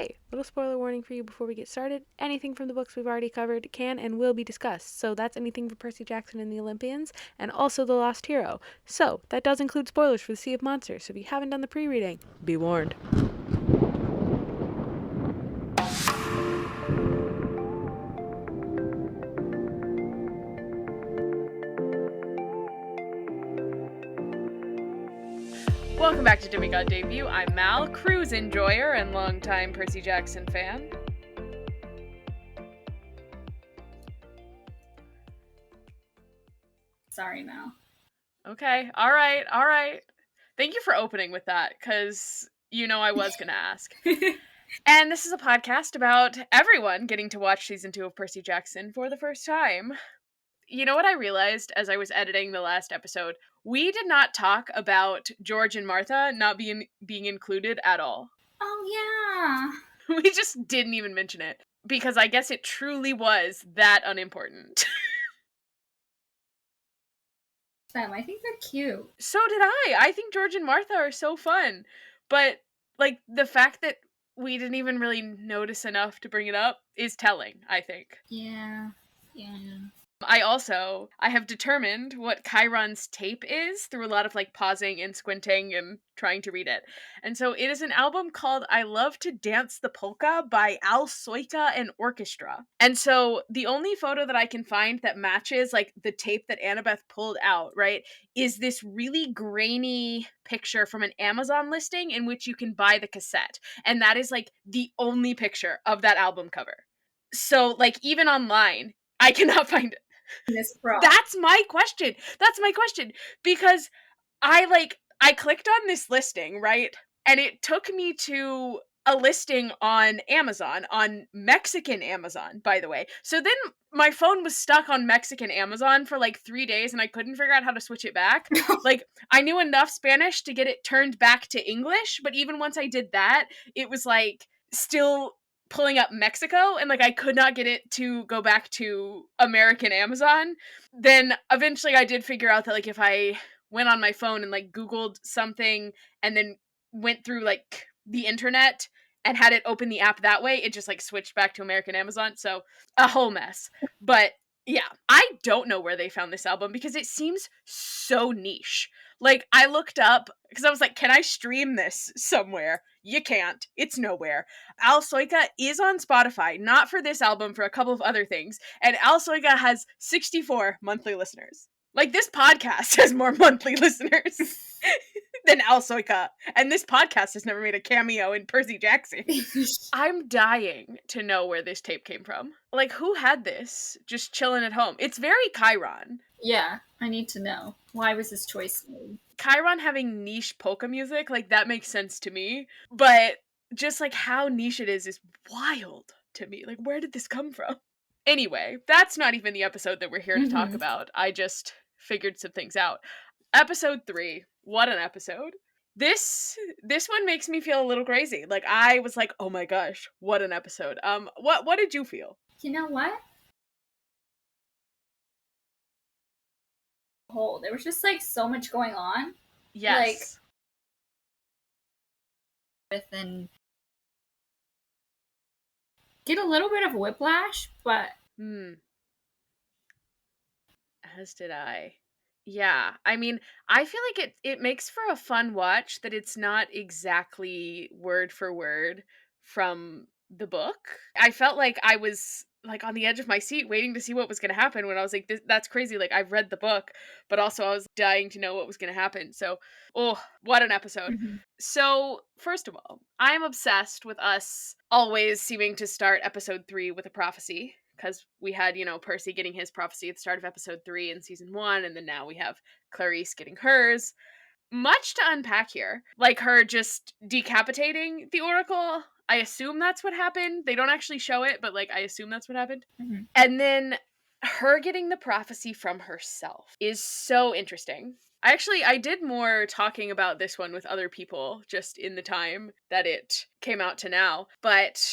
Hey, little spoiler warning for you before we get started. Anything from the books we've already covered can and will be discussed. So that's anything for Percy Jackson and the Olympians, and also The Lost Hero. So that does include spoilers for the Sea of Monsters, so if you haven't done the pre-reading, be warned. Welcome back to Demigod Debut. I'm Mal, cruise enjoyer and longtime Percy Jackson fan. Sorry, Mal. Okay, alright. Thank you for opening with that, because you know I was gonna ask. And this is a podcast about everyone getting to watch season 2 of Percy Jackson for the first time. You know what I realized as I was editing the last episode? We did not talk about George and Martha not being included at all. Oh, We just didn't even mention it, because I guess it truly was that unimportant. yeah. I think they're cute. So did I. I think George and Martha are so fun. But, like, the fact that we didn't even really notice enough to bring it up is telling, I think. Yeah. I have determined what Chiron's tape is through a lot of like pausing and squinting and trying to read it. And so it is an album called I Love to Dance the Polka by Al Soika and Orchestra. And so the only photo that I can find that matches like the tape that Annabeth pulled out, right, is this really grainy picture from an Amazon listing in which you can buy the cassette. And that is like the only picture of that album cover. So like even online, I cannot find it. Miss Pro. That's my question. Because I clicked on this listing, right? And it took me to a listing on Amazon, on Mexican Amazon, by the way. So then my phone was stuck on Mexican Amazon for like 3 days and I couldn't figure out how to switch it back. Like I knew enough Spanish to get it turned back to English, but even once I did that, it was like still pulling up Mexico and like I could not get it to go back to American Amazon. Then eventually I did figure out that like if I went on my phone and like Googled something and then went through like the internet and had it open the app that way, it just like switched back to American Amazon. So a whole mess. But yeah, I don't know where they found this album because it seems so niche. Like I looked up because I was like, can I stream this somewhere? You can't. It's nowhere. Al Soika is on Spotify, not for this album, for a couple of other things. And Al Soika has 64 monthly listeners. Like this podcast has more monthly listeners than Al Soika. And this podcast has never made a cameo in Percy Jackson. I'm dying to know where this tape came from. Like, who had this just chilling at home? It's very Chiron. Yeah, I need to know. Why was this choice made? Chiron having niche polka music, like, that makes sense to me. But just, like, how niche it is wild to me. Like, where did this come from? Anyway, that's not even the episode that we're here to talk about. I just figured some things out. Episode 3. What an episode. This one makes me feel a little crazy. Like I was like, "Oh my gosh, what an episode." What did you feel? You know what? There was just like so much going on. Yes. And get a little bit of whiplash, but As did I. Yeah, I mean, I feel like it makes for a fun watch that it's not exactly word for word from the book. I felt like I was like on the edge of my seat waiting to see what was going to happen when I was like that's crazy, like I've read the book, but also I was dying to know what was going to happen. So, oh, what an episode. So, first of all, I am obsessed with us always seeming to start episode 3 with a prophecy. Because we had, Percy getting his prophecy at the start of episode 3 in season 1, and then now we have Clarisse getting hers. Much to unpack here. Like her just decapitating the Oracle. I assume that's what happened. They don't actually show it, but like I assume that's what happened. And then her getting the prophecy from herself is so interesting. I did more talking about this one with other people just in the time that it came out to now. But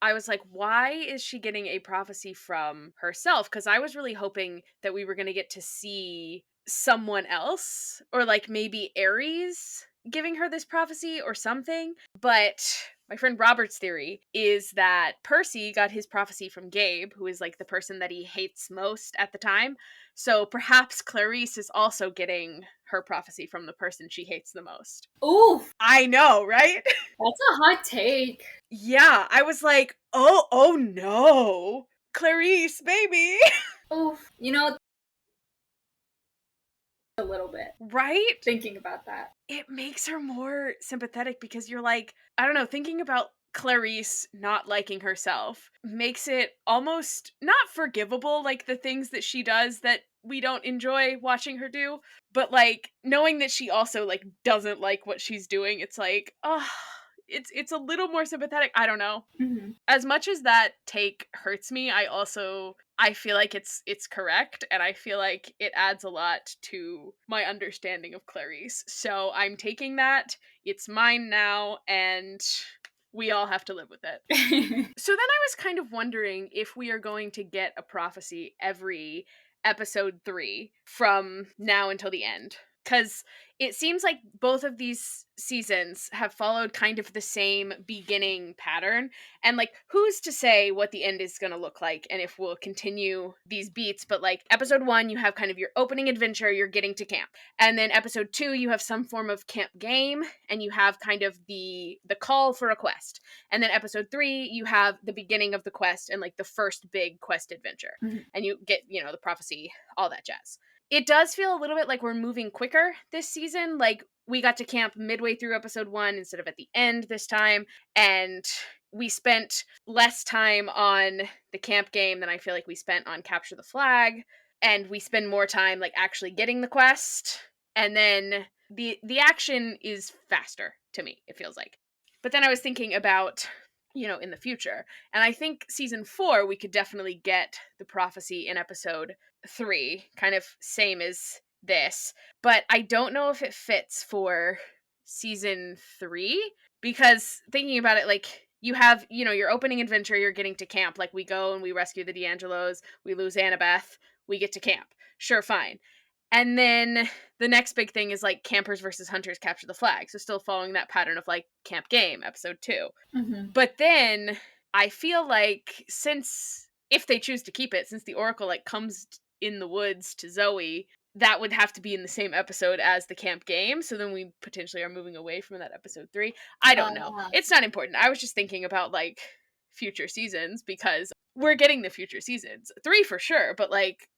I was like, why is she getting a prophecy from herself? Because I was really hoping that we were going to get to see someone else, or like maybe Ares giving her this prophecy or something. But My friend Robert's theory is that Percy got his prophecy from Gabe, who is like the person that he hates most at the time. So perhaps Clarisse is also getting her prophecy from the person she hates the most. Ooh, I know, right? that's a hot take. Yeah, I was like, oh no. Clarisse, baby. Ooh, a little bit Right? thinking about that. It makes her more sympathetic because you're like, I don't know, thinking about Clarisse not liking herself makes it almost not forgivable, like the things that she does that we don't enjoy watching her do, but like knowing that she also like doesn't like what she's doing, it's like, oh, it's a little more sympathetic. I don't know. Hmm. As much as that take hurts me, I feel like it's correct, and I feel like it adds a lot to my understanding of Clarisse. So I'm taking that. It's mine now, and we all have to live with it. So then I was kind of wondering if we are going to get a prophecy every episode 3 from now until the end. Because it seems like both of these seasons have followed kind of the same beginning pattern. And like, who's to say what the end is going to look like and if we'll continue these beats? But like, episode 1, you have kind of your opening adventure, you're getting to camp. And then episode 2, you have some form of camp game, and you have kind of the call for a quest. And then episode 3, you have the beginning of the quest and like the first big quest adventure. Mhm. And you get, the prophecy, all that jazz. It does feel a little bit like we're moving quicker this season. Like we got to camp midway through episode 1 instead of at the end this time. And we spent less time on the camp game than I feel like we spent on capture the flag. And we spend more time like actually getting the quest. And then the action is faster to me, it feels like. But then I was thinking about, in the future. And I think season 4, we could definitely get the prophecy in episode 3, kind of same as this. But I don't know if it fits for season 3, because thinking about it, like, you have, your opening adventure, you're getting to camp. Like, we go and we rescue the D'Angelos, we lose Annabeth, we get to camp. Sure, fine. And then the next big thing is like campers versus hunters capture the flag. So still following that pattern of like camp game, episode 2. Hmm. But then I feel like if they choose to keep it, since the Oracle like comes in the woods to Zoe, that would have to be in the same episode as the camp game. So then we potentially are moving away from that episode 3. I don't know. It's not important. I was just thinking about like future seasons because we're getting the future seasons. 3 for sure, but like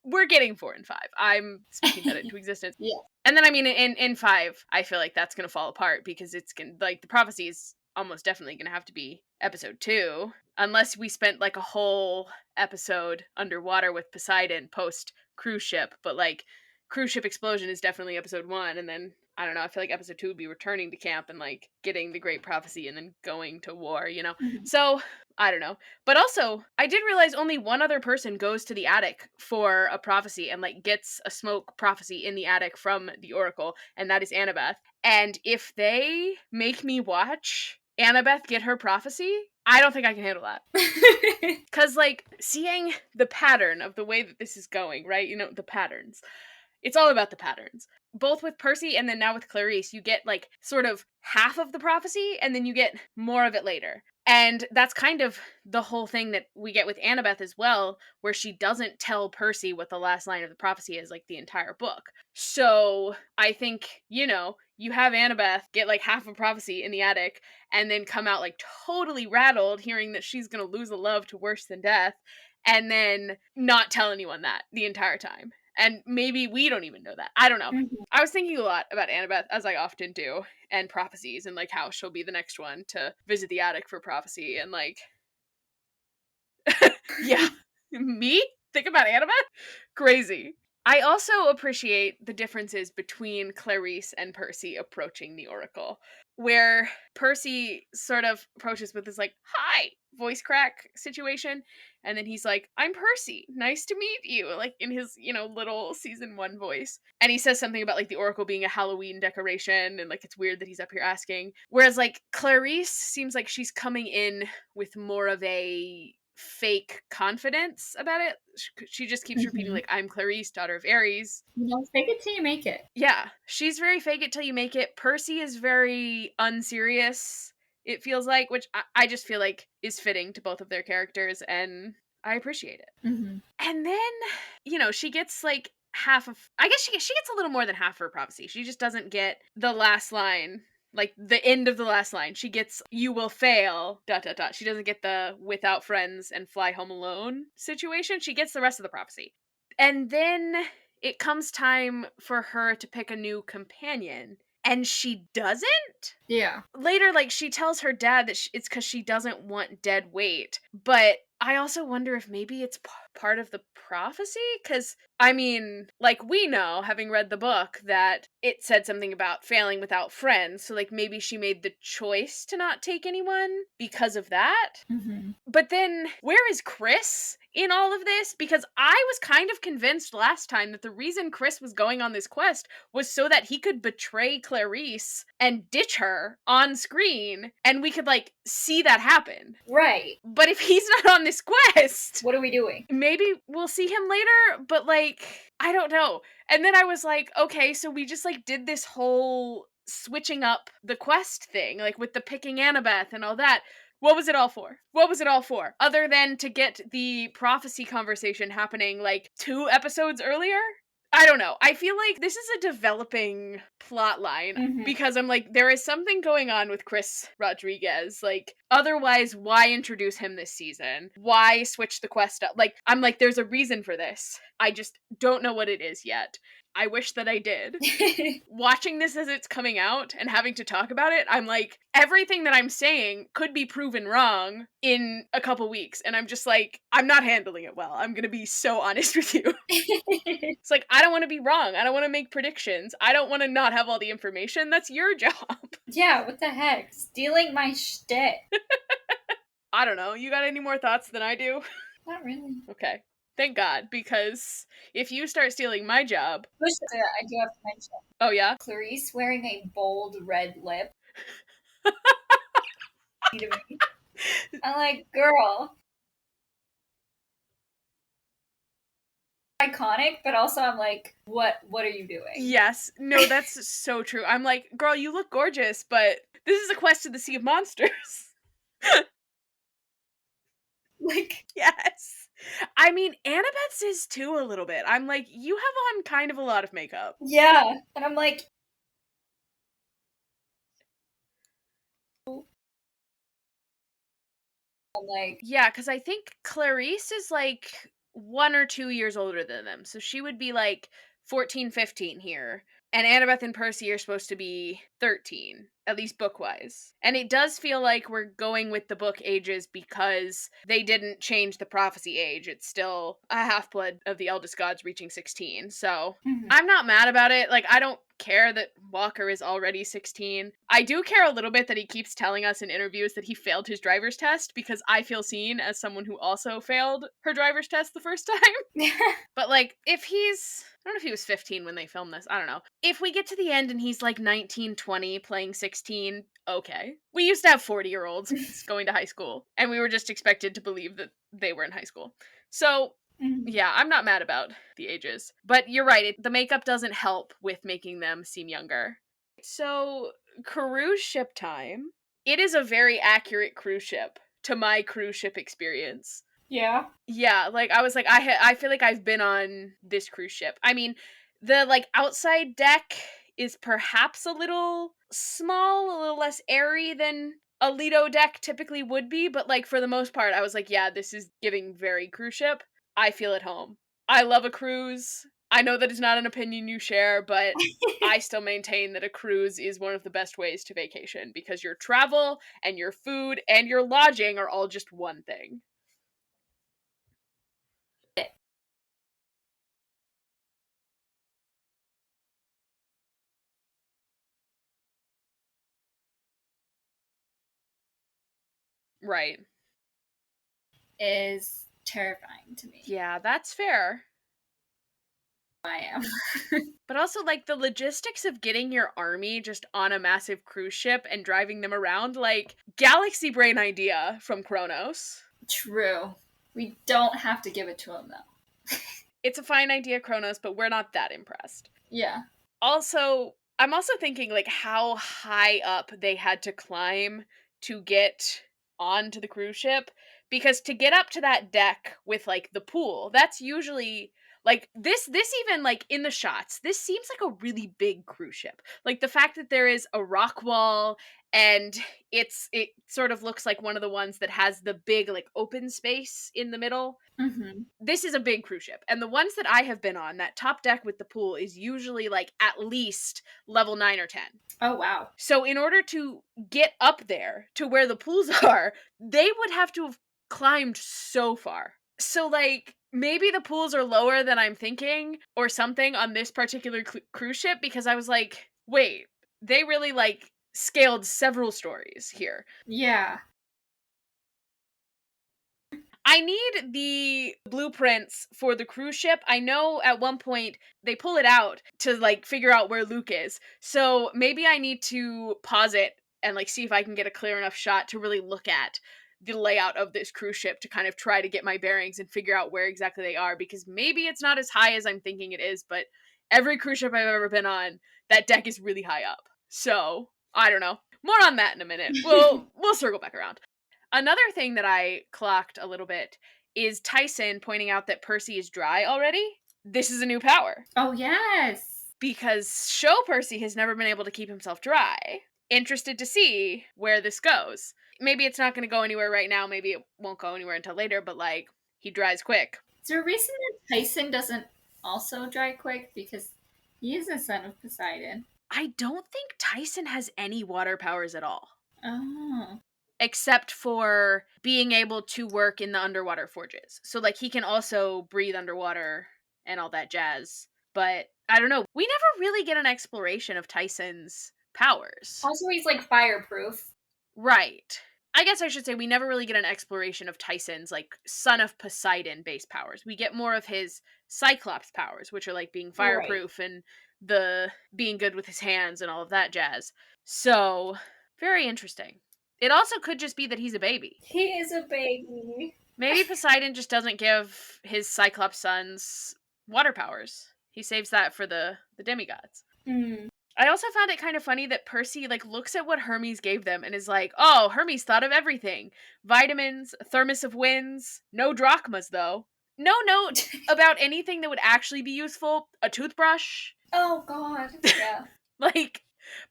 we're getting 4 and 5. I'm speaking that into existence. Yeah. And then I mean in 5, I feel like that's going to fall apart because it's going to like the prophecy is almost definitely going to have to be episode 2 unless we spent like a whole episode underwater with Poseidon post cruise ship, but like cruise ship explosion is definitely episode 1, and then I don't know, I feel like episode 2 would be returning to camp and like getting the great prophecy and then going to war. Mhm. So I don't know. But also, I did realize only one other person goes to the attic for a prophecy and like gets a smoke prophecy in the attic from the Oracle, and that is Annabeth. And if they make me watch Annabeth get her prophecy, I don't think I can handle that. Cause like seeing the pattern of the way that this is going, right? The patterns. It's all about the patterns. Both with Percy and then now with Clarisse, you get like sort of half of the prophecy and then you get more of it later. And that's kind of the whole thing that we get with Annabeth as well, where she doesn't tell Percy what the last line of the prophecy is, like the entire book. So I think, you have Annabeth get like half a prophecy in the attic and then come out like totally rattled, hearing that she's going to lose a love to worse than death, and then not tell anyone that the entire time. And maybe we don't even know that. I don't know. Mhm. I was thinking a lot about Annabeth, as I often do, and prophecies, and like how she'll be the next one to visit the attic for prophecy. And like, yeah, me? Think about Annabeth? Crazy. I also appreciate the differences between Clarisse and Percy approaching the Oracle, where Percy sort of approaches with this like, hi, voice crack situation. And then he's like, I'm Percy. Nice to meet you. Like in his, little season 1 voice. And he says something about like the Oracle being a Halloween decoration and like it's weird that he's up here asking. Whereas like Clarisse seems like she's coming in with more of a fake confidence about it. She just keeps repeating Mhm. like, I'm Clarisse, daughter of Ares. Fake it till you make it. Yeah, she's very fake it till you make it. Percy is very unserious. it feels like, which I just feel like is fitting to both of their characters, and I appreciate it. Mhm. And then, she gets like half of, I guess she gets a little more than half her prophecy. She just doesn't get the last line, like the end of the last line. She gets "you will fail, dot dot dot." She doesn't get the "without friends and fly home alone" situation. She gets the rest of the prophecy. And then it comes time for her to pick a new companion, and she doesn't. Yeah. Later, like, she tells her dad that it's because she doesn't want dead weight, but I also wonder if maybe it's part of the prophecy, because, I mean, like, we know, having read the book, that it said something about failing without friends, so, like, maybe she made the choice to not take anyone because of that? Mhm. But then, where is Chris in all of this? Because I was kind of convinced last time that the reason Chris was going on this quest was so that he could betray Clarisse and ditch her on screen, and we could, like, see that happen. Right. But if he's not on this quest, What are we doing? maybe we'll see him later, but, like, I don't know. And then I was like, okay, so we just, like, did this whole switching up the quest thing, like, with the picking Annabeth and all that. What was it all for? What was it all for? Other than to get the prophecy conversation happening, like, 2 episodes earlier? I don't know. I feel like this is a developing plot line, Mhm. because I'm like, there is something going on with Chris Rodriguez. Like, otherwise, why introduce him this season? Why switch the quest up? Like, I'm like, there's a reason for this. I just don't know what it is yet. I wish that I did. Watching this as it's coming out and having to talk about it, I'm like, everything that I'm saying could be proven wrong in a couple weeks. And I'm just like, I'm not handling it well. I'm going to be so honest with you. It's like, I don't want to be wrong. I don't want to make predictions. I don't want to not have all the information. That's your job. Yeah, what the heck? Stealing my shtick. I don't know. You got any more thoughts than I do? Not really. Okay. Thank God, because if you start stealing my job. Push it. I do have to mention Oh, yeah? Clarisse wearing a bold red lip to me. I'm like, girl, iconic, but also I'm like, what are you doing? Yes. No, that's so true. I'm like, girl, you look gorgeous, but this is a quest to the Sea of Monsters. Like, Yes. I mean, Annabeth's is too a little bit. I'm like, you have on kind of a lot of makeup. yeah. And I'm like, Yeah, because I think Clarice is like 1 or 2 years older than them. So she would be like 14, 15 here. And Annabeth and Percy are supposed to be 13, at least book wise. And it does feel like we're going with the book ages because they didn't change the prophecy age. It's still a half blood of the eldest gods reaching 16. So mhm. I'm not mad about it. Like, I don't care that Walker is already 16. I do care a little bit that he keeps telling us in interviews that he failed his driver's test, because I feel seen as someone who also failed her driver's test the first time. But, like, if he's, I don't know if he was 15 when they filmed this. I don't know. If we get to the end and he's like 19, 20, playing 16, okay. We used to have 40-year-olds going to high school, and we were just expected to believe that they were in high school. So, Mhm. yeah, I'm not mad about the ages. But you're right, the makeup doesn't help with making them seem younger. So, cruise ship time. It is a very accurate cruise ship to my cruise ship experience. Yeah. Yeah, like, I was like, I feel like I've been on this cruise ship. I mean, the, like, outside deck is perhaps a little small, a little less airy than a Lido deck typically would be, but, like, for the most part, I was like, yeah, this is giving very cruise ship. I feel at home. I love a cruise. I know that is not an opinion you share, but I still maintain that a cruise is one of the best ways to vacation, because your travel and your food and your lodging are all just one thing. Right. Is terrifying to me. Yeah, that's fair. I am. But also, like, the logistics of getting your army just on a massive cruise ship and driving them around, like, galaxy brain idea from Kronos. True. We don't have to give it to him though. It's a fine idea, Kronos, but we're not that impressed. Yeah. Also, I'm also thinking, like, how high up they had to climb to get onto the cruise ship, because to get up to that deck with like the pool, that's usually like this even like in the shots, this seems like a really big cruise ship. Like the fact that there is a rock wall, and it sort of looks like one of the ones that has the big like open space in the middle. Mm-hmm. This is a big cruise ship, and the ones that I have been on, that top deck with the pool is usually like at least level 9 or 10. Oh, wow. So in order to get up there to where the pools are, they would have to have climbed so far. So like maybe the pools are lower than I'm thinking or something on this particular cruise ship, because I was like, wait, they really like scaled several stories here. Yeah. I need the blueprints for the cruise ship. I know at one point they pull it out to like figure out where Luke is. So maybe I need to pause it and like see if I can get a clear enough shot to really look at the layout of this cruise ship to kind of try to get my bearings and figure out where exactly they are, because maybe it's not as high as I'm thinking it is, but every cruise ship I've ever been on, that deck is really high up. So, I don't know. More on that in a minute. We'll circle back around. Another thing that I clocked a little bit is Tyson pointing out that Percy is dry already. This is a new power, Oh, yes. because show Percy has never been able to keep himself dry. Interested to see where this goes. Maybe it's not going to go anywhere right now. Maybe it won't go anywhere until later, but like, he dries quick. Is there a reason that Tyson doesn't also dry quick? Because he is a son of Poseidon. I don't think Tyson has any water powers at all, Oh. except for being able to work in the underwater forges. So like he can also breathe underwater and all that jazz. But I don't know. We never really get an exploration of Tyson's powers. Also, he's like fireproof. Right. I guess I should say we never really get an exploration of Tyson's like son of Poseidon based powers. We get more of his Cyclops powers, which are like being Right. fireproof and the being good with his hands and all of that jazz. So, very interesting. It also could just be that he's a baby. He is a baby. Maybe Poseidon just doesn't give his Cyclops sons water powers. He saves that for the demigods. Hmm. I also found it kind of funny that Percy like looks at what Hermes gave them and is like, "Oh, Hermes thought of everything. Vitamins, a thermos of winds, no drachmas though. No note about anything that would actually be useful. A toothbrush." Oh, God. Yeah. Like,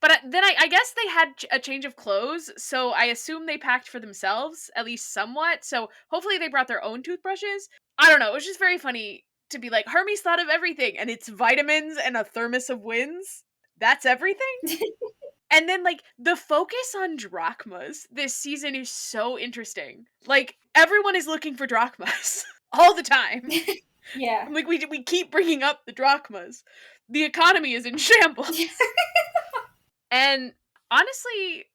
but then I guess they had a change of clothes, so I assume they packed for themselves, at least somewhat. So hopefully they brought their own toothbrushes. I don't know. It was just very funny to be like, Hermes thought of everything, and it's vitamins and a thermos of winds. That's everything? And then, like, the focus on drachmas this season is so interesting. Like, everyone is looking for drachmas all the time. Yeah. Like, we keep bringing up the drachmas. The economy is in shambles. And honestly,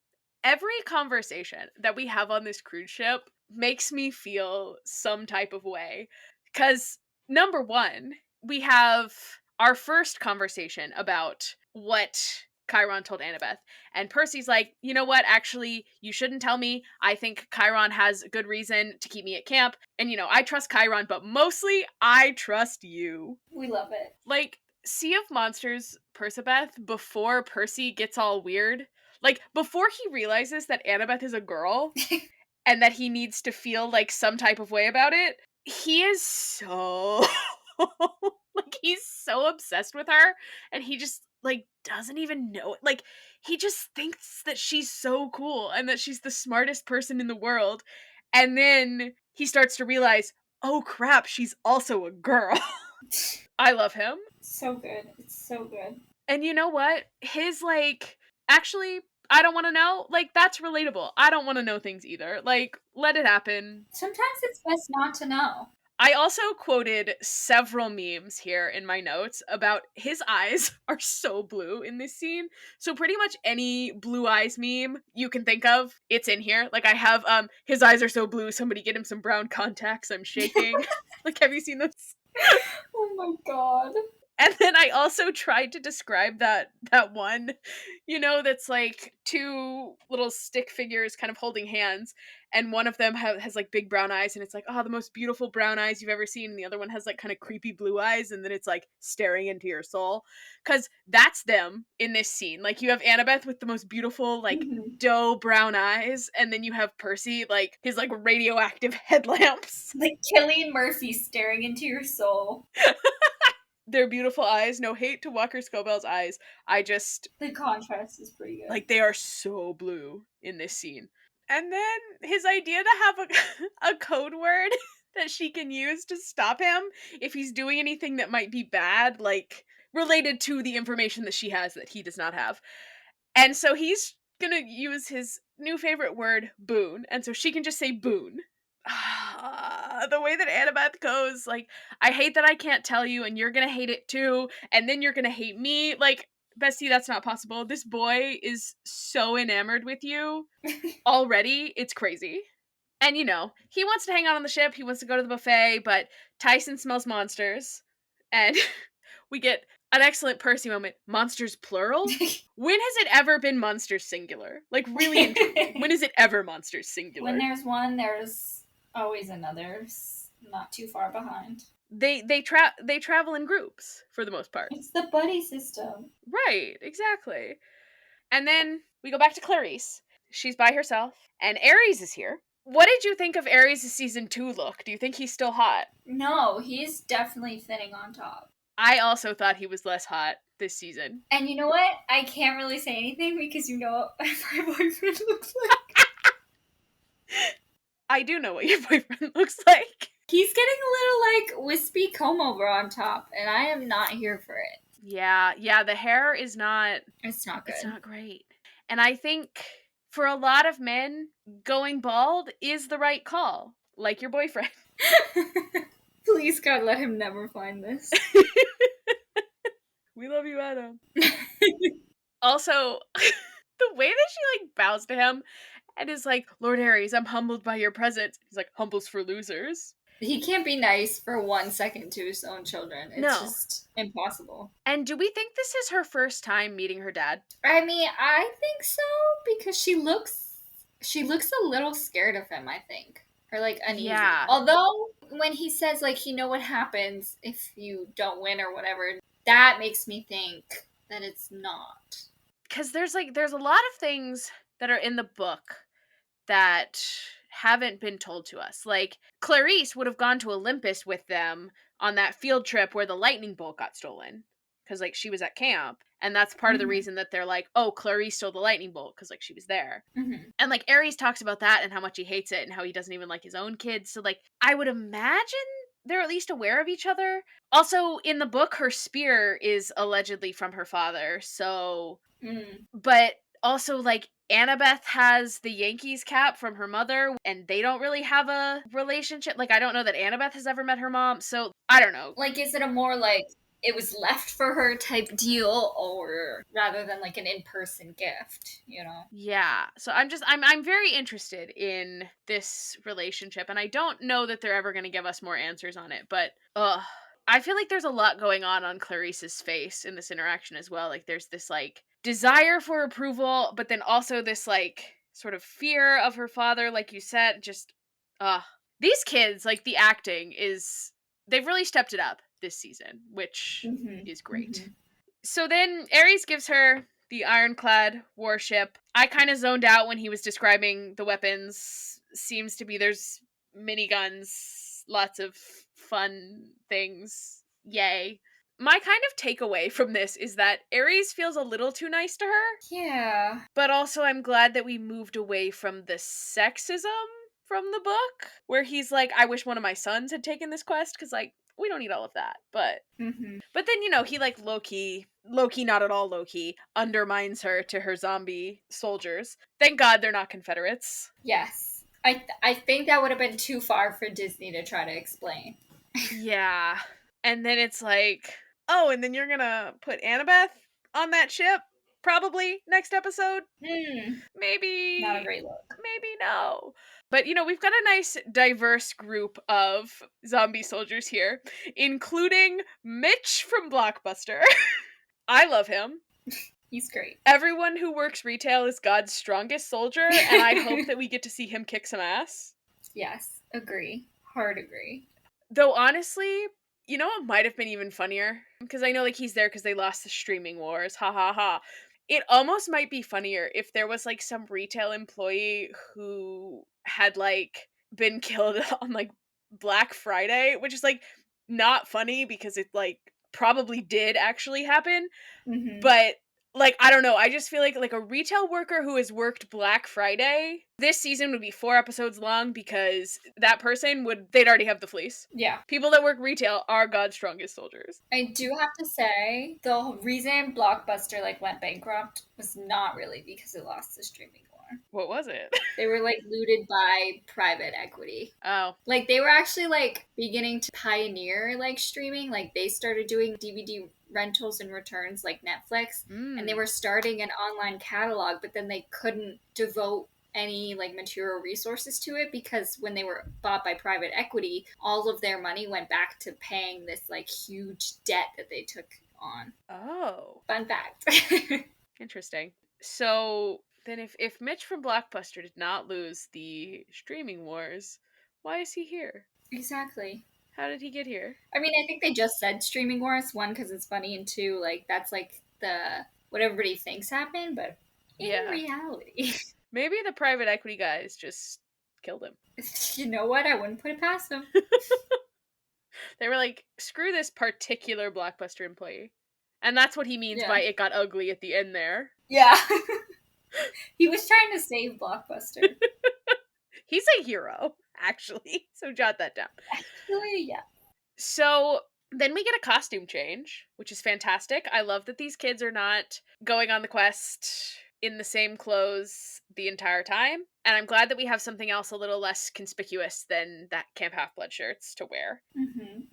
every conversation that we have on this cruise ship makes me feel some type of way. Because, number one, we have our first conversation about what Chiron told Annabeth. And Percy's like, you know what? Actually, you shouldn't tell me. I think Chiron has a good reason to keep me at camp. And, you know, I trust Chiron, but mostly I trust you. We love it. Like, Sea of Monsters Percabeth, before Percy gets all weird, like, before he realizes that Annabeth is a girl and that he needs to feel, like, some type of way about it, he is so, like, he's so obsessed with her, and he just, like, doesn't even know it. Like, he just thinks that she's so cool and that she's the smartest person in the world, and then he starts to realize, oh crap, she's also a girl. I love him. So good. It's so good. And you know what? His, like, actually, I don't want to know. Like, that's relatable. I don't want to know things either. Like, let it happen. Sometimes it's best not to know. I also quoted several memes here in my notes about his eyes are so blue in this scene. So pretty much any blue eyes meme you can think of, it's in here. Like I have his eyes are so blue, somebody get him some brown contacts, I'm shaking. Like, have you seen those? Oh my God. And then I also tried to describe that one, that's like two little stick figures kind of holding hands, and one of them has like big brown eyes, and it's like, oh, the most beautiful brown eyes you've ever seen, and the other one has like kind of creepy blue eyes, and then it's like staring into your soul, because that's them in this scene. Like you have Annabeth with the most beautiful like Mhm. doe brown eyes, and then you have Percy like his like radioactive headlamps. Like Killian Murphy staring into your soul. Their beautiful eyes. No hate to Walker Scobell's eyes. I just The contrast is pretty good. like they are so blue in this scene. And then his idea to have a code word that she can use to stop him if he's doing anything that might be bad, like related to the information that she has that he does not have. And so he's gonna use his new favorite word, boon, and so she can just say boon. The way that Annabeth goes, like, I hate that I can't tell you, and you're gonna hate it too, and then you're gonna hate me. Like, Bestie, that's not possible. This boy is so enamored with you already. It's crazy. And he wants to hang out on the ship, he wants to go to the buffet, but Tyson smells monsters. And we get an excellent Percy moment. Monsters plural? When has it ever been monsters singular? Like really and truly. When is it ever monsters When singular? there's one, there's always another. Not too far behind. They travel in groups for the most part. It's the buddy system. Right, exactly. And then we go back to Clarisse. She's by herself, and Ares is here. What did you think of Ares' season 2 look? Do you think he's still hot? No, he's definitely thinning on top. I also thought he was less hot this season. And you know what? I can't really say anything because you know what my boyfriend looks like. I do know what your boyfriend looks like. He's getting a little like wispy comb over on top, and I am not here for it. Yeah, the hair is not It's not good. it's not great. And I think for a lot of men, going bald is the right call, like your boyfriend. Please God, let him never find this. We love you, Adam. Also, the way that she like bows to him and is like, Lord Ares, I'm humbled by your presence. He's like, humble's for losers. He can't be nice for 1 second to his own children. It's just impossible. And do we think this is her first time meeting her dad? I mean, I think so because she looks a little scared of him, I think. Or like uneasy. Yeah. Although when he says like you know what happens if you don't win or whatever, that makes me think that it's not. Cuz there's a lot of things that are in the book that haven't been told to us. Like Clarisse would have gone to Olympus with them on that field trip where the lightning bolt got stolen, cuz like she was at camp, and that's part of the reason that they're like, "Oh, Clarisse stole the lightning bolt," cuz like she was there. Mm-hmm. And like Ares talks about that and how much he hates it and how he doesn't even like his own kids. So like I would imagine they're at least aware of each other. Also, in the book her spear is allegedly from her father. So but also like Annabeth has the Yankees cap from her mother, and they don't really have a relationship. Like, I don't know that Annabeth has ever met her mom, so I don't know. Like, is it a more like it was left for her type deal, or rather than like an in-person gift, you know? Yeah. So I'm very interested in this relationship, and I don't know that they're ever going to give us more answers on it, but I feel like there's a lot going on Clarisse's face in this interaction as well. Like there's this like desire for approval, but then also this like sort of fear of her father, like you said. Just these kids, like the acting is, they've really stepped it up this season, which is great. So then Ares gives her the ironclad warship. I kind of zoned out when he was describing the weapons. Seems to be there's miniguns, lots of fun things. Yay. My kind of takeaway from this is that Ares feels a little too nice to her. Yeah. But also I'm glad that we moved away from the sexism from the book, where he's like, I wish one of my sons had taken this quest, because like we don't need all of that. But but then he like low-key not at all low-key undermines her to her zombie soldiers. Thank God they're not Confederates. Yes. I think that would have been too far for Disney to try to explain. Yeah. And then it's like, oh, and then you're gonna put Annabeth on that ship? Probably next episode. Not a Maybe, great look. maybe no. But we've got a nice diverse group of zombie soldiers here, including Mitch from Blockbuster. I love him. He's great. Everyone who works retail is God's strongest soldier, and I hope that we get to see him kick some ass. Yes, agree. Hard agree. Though honestly, you know what might have been even funnier? Because I know like he's there because they lost the streaming wars. Ha ha ha. It almost might be funnier if there was like some retail employee who had like been killed on like Black Friday, which is like not funny because it like probably did actually happen. But like I don't know, I just feel like a retail worker who has worked Black Friday, this season would be 4 episodes long because that person they'd already have the fleece. Yeah. People that work retail are God's strongest soldiers. I do have to say, the reason Blockbuster like went bankrupt was not really because it lost the streaming war. What was it? They were like looted by private equity. Oh. Like they were actually like beginning to pioneer like streaming. Like they started doing DVD rentals and returns like Netflix, and they were starting an online catalog, but then they couldn't devote any like material resources to it because when they were bought by private equity, all of their money went back to paying this like huge debt that they took on. Oh. Fun fact. Interesting. So then if Mitch from Blockbuster did not lose the streaming wars, why is he here? Exactly. How did he get here? I mean, I think they just said streaming wars, one because it's funny, and two, like that's like the what everybody thinks happened, but in reality, maybe the private equity guys just killed him. You know what? I wouldn't put it past them. They were like, screw this particular Blockbuster employee. And that's what he means by it got ugly at the end there. Yeah. He was trying to save Blockbuster. He's a hero, actually. So jot that down. Actually, yeah. So then we get a costume change, which is fantastic. I love that these kids are not going on the quest in the same clothes the entire time. And I'm glad that we have something else a little less conspicuous than that Camp Half-Blood shirts to wear.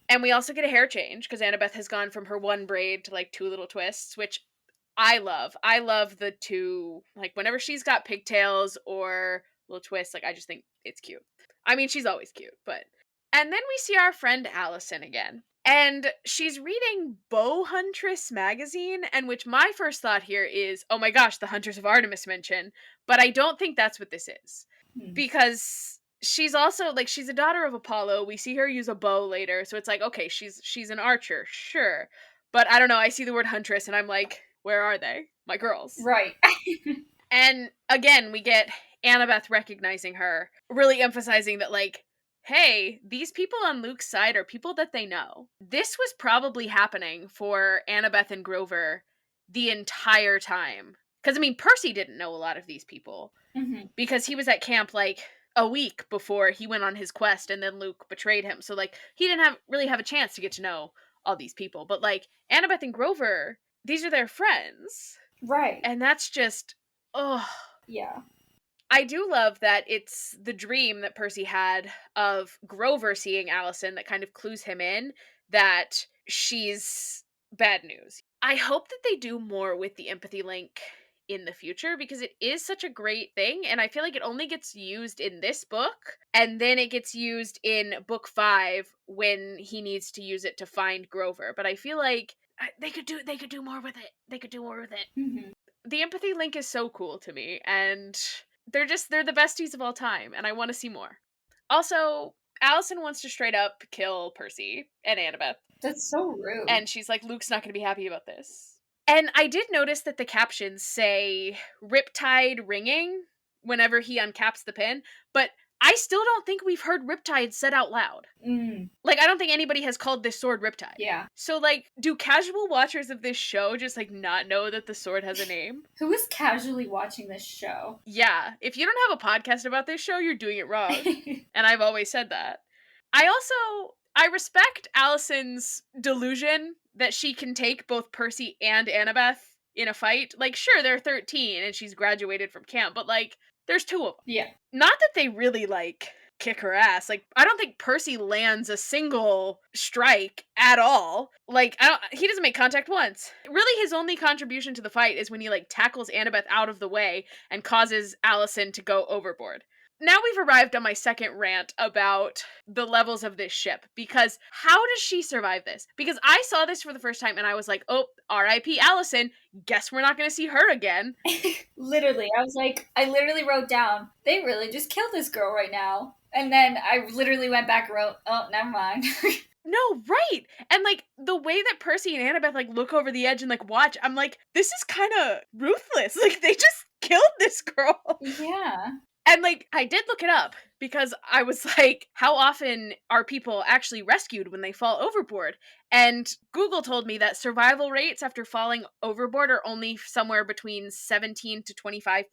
And we also get a hair change because Annabeth has gone from her one braid to like 2 little twists, which I love. I love the 2, like whenever she's got pigtails or little twists, like I just think it's cute. I mean, she's always cute, but... And then we see our friend Allison again. And she's reading Bow Huntress magazine, and which my first thought here is, oh my gosh, the Hunters of Artemis mention. But I don't think that's what this is. Because she's also, like, she's a daughter of Apollo. We see her use a bow later, so it's like, okay, she's an archer, sure. But I don't know, I see the word huntress, and I'm like, where are they? My girls. Right. And again, we get Annabeth recognizing her, really emphasizing that, like, hey, these people on Luke's side are people that they know. This was probably happening for Annabeth and Grover the entire time. Because, I mean, Percy didn't know a lot of these people. Because he was at camp, like, a week before he went on his quest, and then Luke betrayed him. So, like, he didn't really have a chance to get to know all these people. But, like, Annabeth and Grover, these are their friends. Right. And that's just, oh. Yeah. I do love that it's the dream that Percy had of Grover seeing Allison that kind of clues him in that she's bad news. I hope that they do more with the empathy link in the future because it is such a great thing, and I feel like it only gets used in this book, and then it gets used in book 5 when he needs to use it to find Grover. But I feel like they could do more with it. They could do more with it. The empathy link is so cool to me, and they're the besties of all time, and I want to see more. Also, Allison wants to straight up kill Percy and Annabeth. That's so rude. And she's like, Luke's not going to be happy about this. And I did notice that the captions say Riptide ringing whenever he uncaps the pin, but I still don't think we've heard Riptide said out loud. Like, I don't think anybody has called this sword Riptide. Yeah. So, like, do casual watchers of this show just, like, not know that the sword has a name? Who is casually watching this show? Yeah. If you don't have a podcast about this show, you're doing it wrong. And I've always said that. I respect Allison's delusion that she can take both Percy and Annabeth in a fight. Like, sure, they're 13 and she's graduated from camp, but, like, there's 2 of them. Yeah. Not that they really, like, kick her ass. Like, I don't think Percy lands a single strike at all. Like, he doesn't make contact once. Really, his only contribution to the fight is when he, like, tackles Annabeth out of the way and causes Allison to go overboard. Now we've arrived on my second rant about the levels of this ship, because how does she survive this? Because I saw this for the first time and I was like, oh, R.I.P. Allison, guess we're not going to see her again. Literally, I was like, I literally wrote down, they really just killed this girl right now. And then I literally went back and wrote, oh, never mind. No, right. And like the way that Percy and Annabeth like look over the edge and like watch, I'm like, this is kind of ruthless. Like they just killed this girl. Yeah. And like I did look it up because I was like, how often are people actually rescued when they fall overboard? And Google told me that survival rates after falling overboard are only somewhere between 17 to 25%.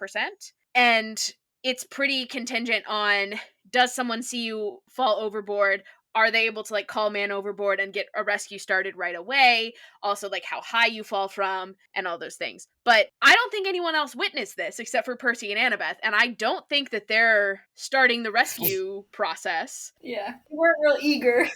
And it's pretty contingent on, does someone see you fall overboard? Are they able to like call man overboard and get a rescue started right away? Also, like how high you fall from and all those things. But I don't think anyone else witnessed this except for Percy and Annabeth, and I don't think that they're starting the rescue process. Yeah. They weren't real eager.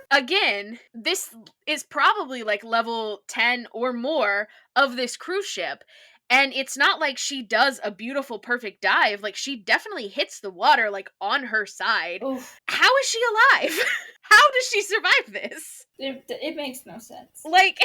Again, this is probably like level 10 or more of this cruise ship. And it's not like she does a beautiful, perfect dive. Like, she definitely hits the water, like, on her side. Oof. How is she alive? How does she survive this? It makes no sense. Like,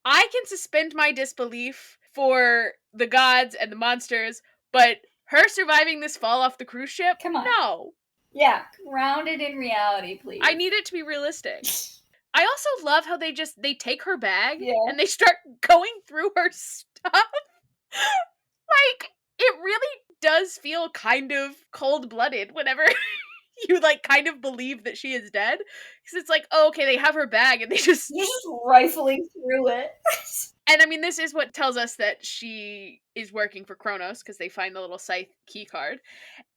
I can suspend my disbelief for the gods and the monsters, but her surviving this fall off the cruise ship? Come on. No. Yeah, grounded in reality, please. I need it to be realistic. I also love how they take her bag and they start going through her stuff. Like, it really does feel kind of cold-blooded whenever you, like, kind of believe that she is dead. Because it's like, oh, okay, they have her bag and they're just rifling through it. And I mean, this is what tells us that she is working for Kronos, because they find the little scythe key card.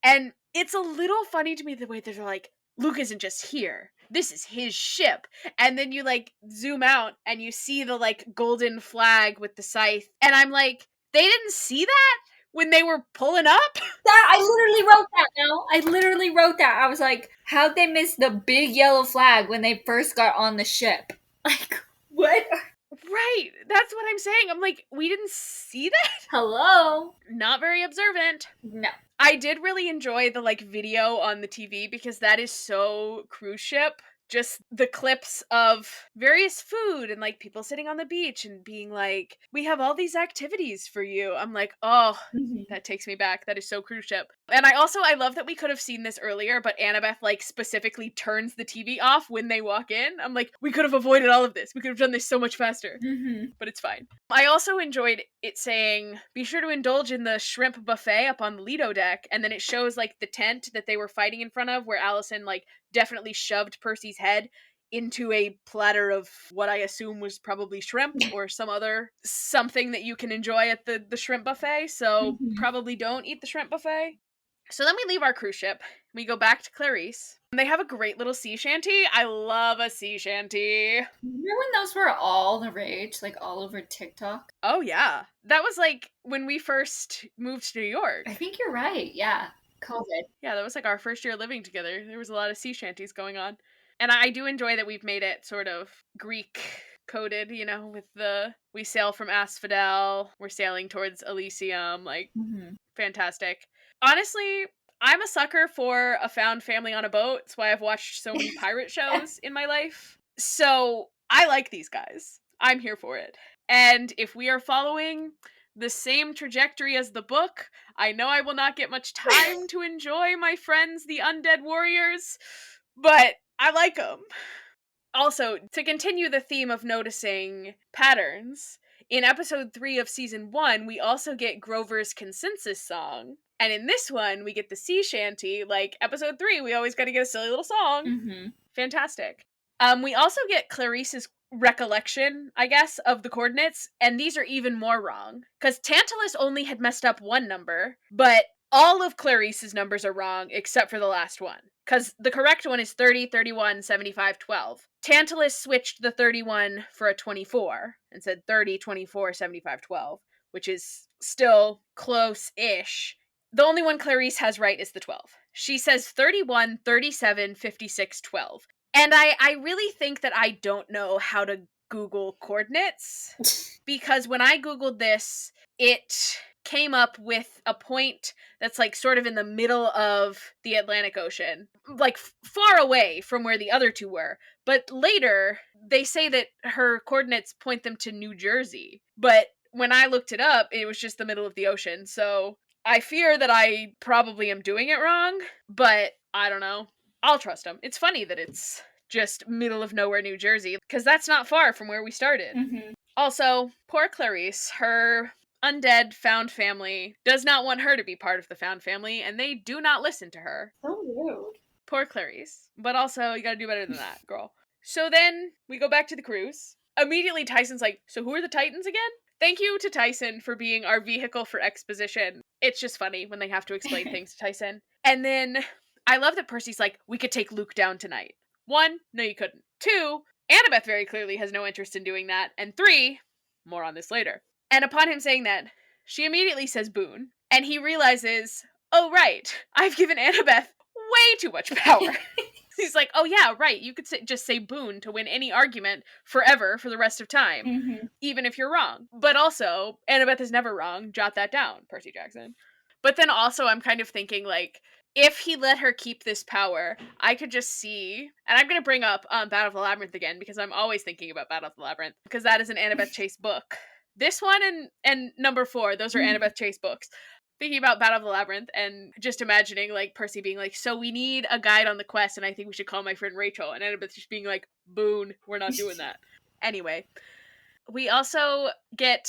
And it's a little funny to me the way they're like, Luke isn't just here. This is his ship. And then you like zoom out and you see the like golden flag with the scythe. And I'm like, they didn't see that when they were pulling up? I literally wrote that now. I literally wrote that. I was like, how'd they miss the big yellow flag when they first got on the ship? Like, what? Right. That's what I'm saying. I'm like, we didn't see that? Hello? Not very observant. No. I did really enjoy the like video on the TV because that is so cruise ship. Just the clips of various food and like people sitting on the beach and being like, we have all these activities for you. I'm like, oh, that takes me back. That is so cruise ship. And I love that we could have seen this earlier, but Annabeth like specifically turns the TV off when they walk in. I'm like, we could have avoided all of this. We could have done this so much faster, but it's fine. I also enjoyed it saying, be sure to indulge in the shrimp buffet up on the Lido deck. And then it shows like the tent that they were fighting in front of where Allison like definitely shoved Percy's head into a platter of what I assume was probably shrimp or something that you can enjoy at the shrimp buffet. So probably don't eat the shrimp buffet. So then we leave our cruise ship. We go back to Clarisse. They have a great little sea shanty. I love a sea shanty. Remember when those were all the rage, like all over TikTok? Oh yeah. That was like when we first moved to New York. I think you're right, yeah. COVID. Yeah, that was like our first year living together. There was a lot of sea shanties going on. And I do enjoy that we've made it sort of Greek coded, you know, with we sail from Asphodel, we're sailing towards Elysium, like fantastic. Honestly, I'm a sucker for a found family on a boat. That's why I've watched so many pirate shows in my life. So I like these guys. I'm here for it. And if we are following the same trajectory as the book, I know I will not get much time to enjoy my friends, the undead warriors, but I like them. Also, to continue the theme of noticing patterns, in episode 3 of season 1, we also get Grover's consensus song. And in this one, we get the sea shanty. Like episode 3, we always got to get a silly little song. Fantastic. We also get Clarisse's recollection, I guess, of the coordinates, and these are even more wrong. Because Tantalus only had messed up one number, but all of Clarisse's numbers are wrong except for the last one. Because the correct one is 30, 31, 75, 12. Tantalus switched the 31 for a 24 and said 30, 24, 75, 12, which is still close-ish. The only one Clarisse has right is the 12. She says 31, 37, 56, 12. And I really think that I don't know how to Google coordinates, because when I Googled this, it came up with a point that's like sort of in the middle of the Atlantic Ocean, like far away from where the other two were. But later, they say that her coordinates point them to New Jersey. But when I looked it up, it was just the middle of the ocean. So I fear that I probably am doing it wrong, but I don't know. I'll trust them. It's funny that it's just middle of nowhere, New Jersey, because that's not far from where we started. Mm-hmm. Also, poor Clarisse, her undead found family does not want her to be part of the found family, and they do not listen to her. So rude. Poor Clarisse. But also, you gotta do better than that, girl. So then, we go back to the cruise. Immediately, Tyson's like, so who are the Titans again? Thank you to Tyson for being our vehicle for exposition. It's just funny when they have to explain things to Tyson. And then, I love that Percy's like, we could take Luke down tonight. 1, no you couldn't. 2, Annabeth very clearly has no interest in doing that. And 3, more on this later. And upon him saying that, she immediately says Boone. And he realizes, oh right, I've given Annabeth way too much power. He's like, oh yeah, right, you could just say Boone to win any argument forever for the rest of time, Mm-hmm. even if you're wrong. But also, Annabeth is never wrong. Jot that down, Percy Jackson. But then also, I'm kind of thinking, like, if he let her keep this power, I could just see, and I'm going to bring up Battle of the Labyrinth again, because I'm always thinking about Battle of the Labyrinth, because that is an Annabeth Chase book. This one and number 4, those are Annabeth Chase books. Thinking about Battle of the Labyrinth and just imagining, like, Percy being like, so we need a guide on the quest, and I think we should call my friend Rachel, and Annabeth just being like, Boone, we're not doing that. Anyway, we also get,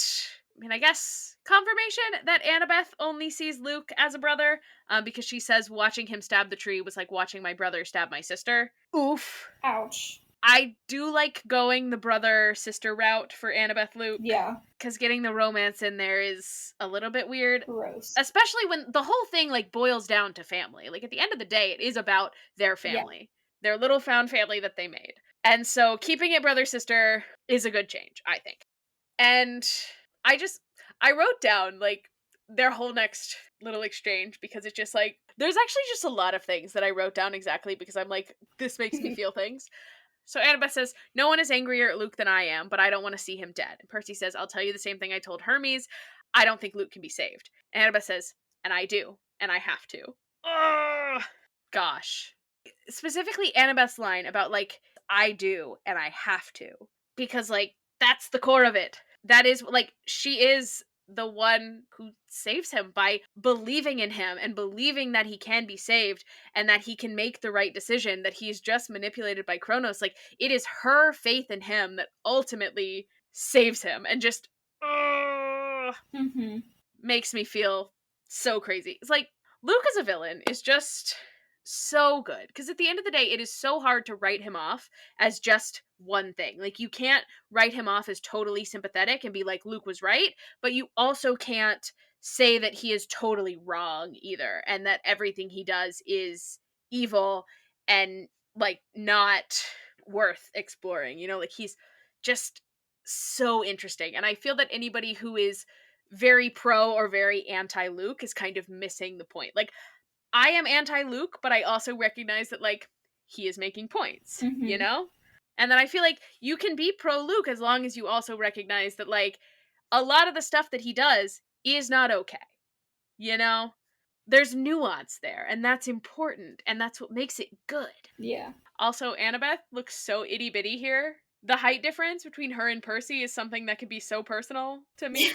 I guess, confirmation that Annabeth only sees Luke as a brother, because she says watching him stab the tree was like watching my brother stab my sister. Oof. Ouch. I do like going the brother-sister route for Annabeth Luke. Yeah. Because getting the romance in there is a little bit weird. Gross. Especially when the whole thing, like, boils down to family. Like, at the end of the day, it is about their family. Yeah. Their little found family that they made. And so keeping it brother-sister is a good change, I think. And I wrote down, like, their whole next little exchange, because it's just, like, there's actually just a lot of things that I wrote down exactly because I'm like, this makes me feel things. So Annabeth says, no one is angrier at Luke than I am, but I don't want to see him dead. And Percy says, I'll tell you the same thing I told Hermes. I don't think Luke can be saved. And Annabeth says, and I do. And I have to. Ugh. Gosh. Specifically Annabeth's line about, like, I do and I have to. Because, like, that's the core of it. That is, like, she is the one who saves him by believing in him and believing that he can be saved and that he can make the right decision, that he's just manipulated by Kronos. Like, it is her faith in him that ultimately saves him, and just makes me feel so crazy. It's like, Luke as a villain is just so good, because at the end of the day, it is so hard to write him off as just one thing. Like, you can't write him off as totally sympathetic and be like, Luke was right, but you also can't say that he is totally wrong either, and that everything he does is evil and, like, not worth exploring. You know, like, he's just so interesting. And I feel that anybody who is very pro or very anti Luke is kind of missing the point. Like, I am anti Luke, but I also recognize that, like, he is making points, you know? And then I feel like you can be pro Luke as long as you also recognize that, like, a lot of the stuff that he does is not okay. You know? There's nuance there, and that's important, and that's what makes it good. Yeah. Also, Also, Annabeth looks so itty bitty here. The height difference between her and Percy is something that can be so personal to me.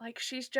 Like, she's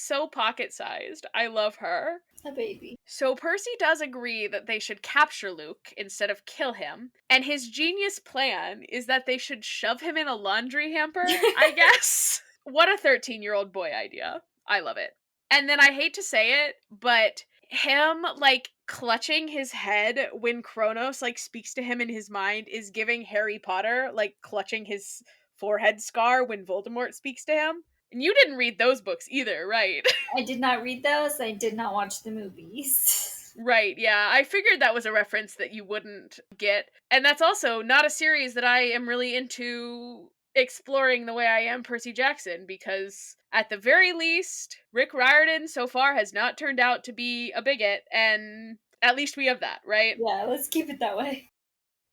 so pocket-sized. I love her. a baby. So Percy does agree that they should capture Luke instead of kill him, and his genius plan is that they should shove him in a laundry hamper, I guess. What a 13-year-old boy idea. I love it. And then I hate to say it, but him, like, clutching his head when Kronos, like, speaks to him in his mind is giving Harry Potter, like, clutching his forehead scar when Voldemort speaks to him. And you didn't read those books either, right? I did not read those. I did not watch the movies. Right, yeah. I figured that was a reference that you wouldn't get. And that's also not a series that I am really into exploring the way I am Percy Jackson, because at the very least, Rick Riordan so far has not turned out to be a bigot, and at least we have that, right? Yeah, let's keep it that way.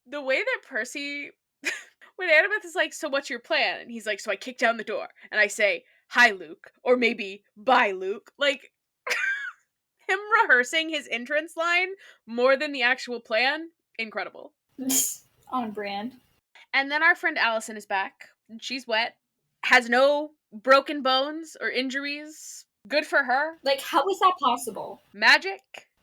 The way that Percy, when Annabeth is like, "So what's your plan?" And he's like, "So I kick down the door and I say, 'Hi, Luke,' or maybe 'Bye, Luke.'" Like, him rehearsing his entrance line more than the actual plan, incredible. On brand. And then our friend Allison is back. She's wet, has no broken bones or injuries. Good for her. Like, how is that possible? Magic.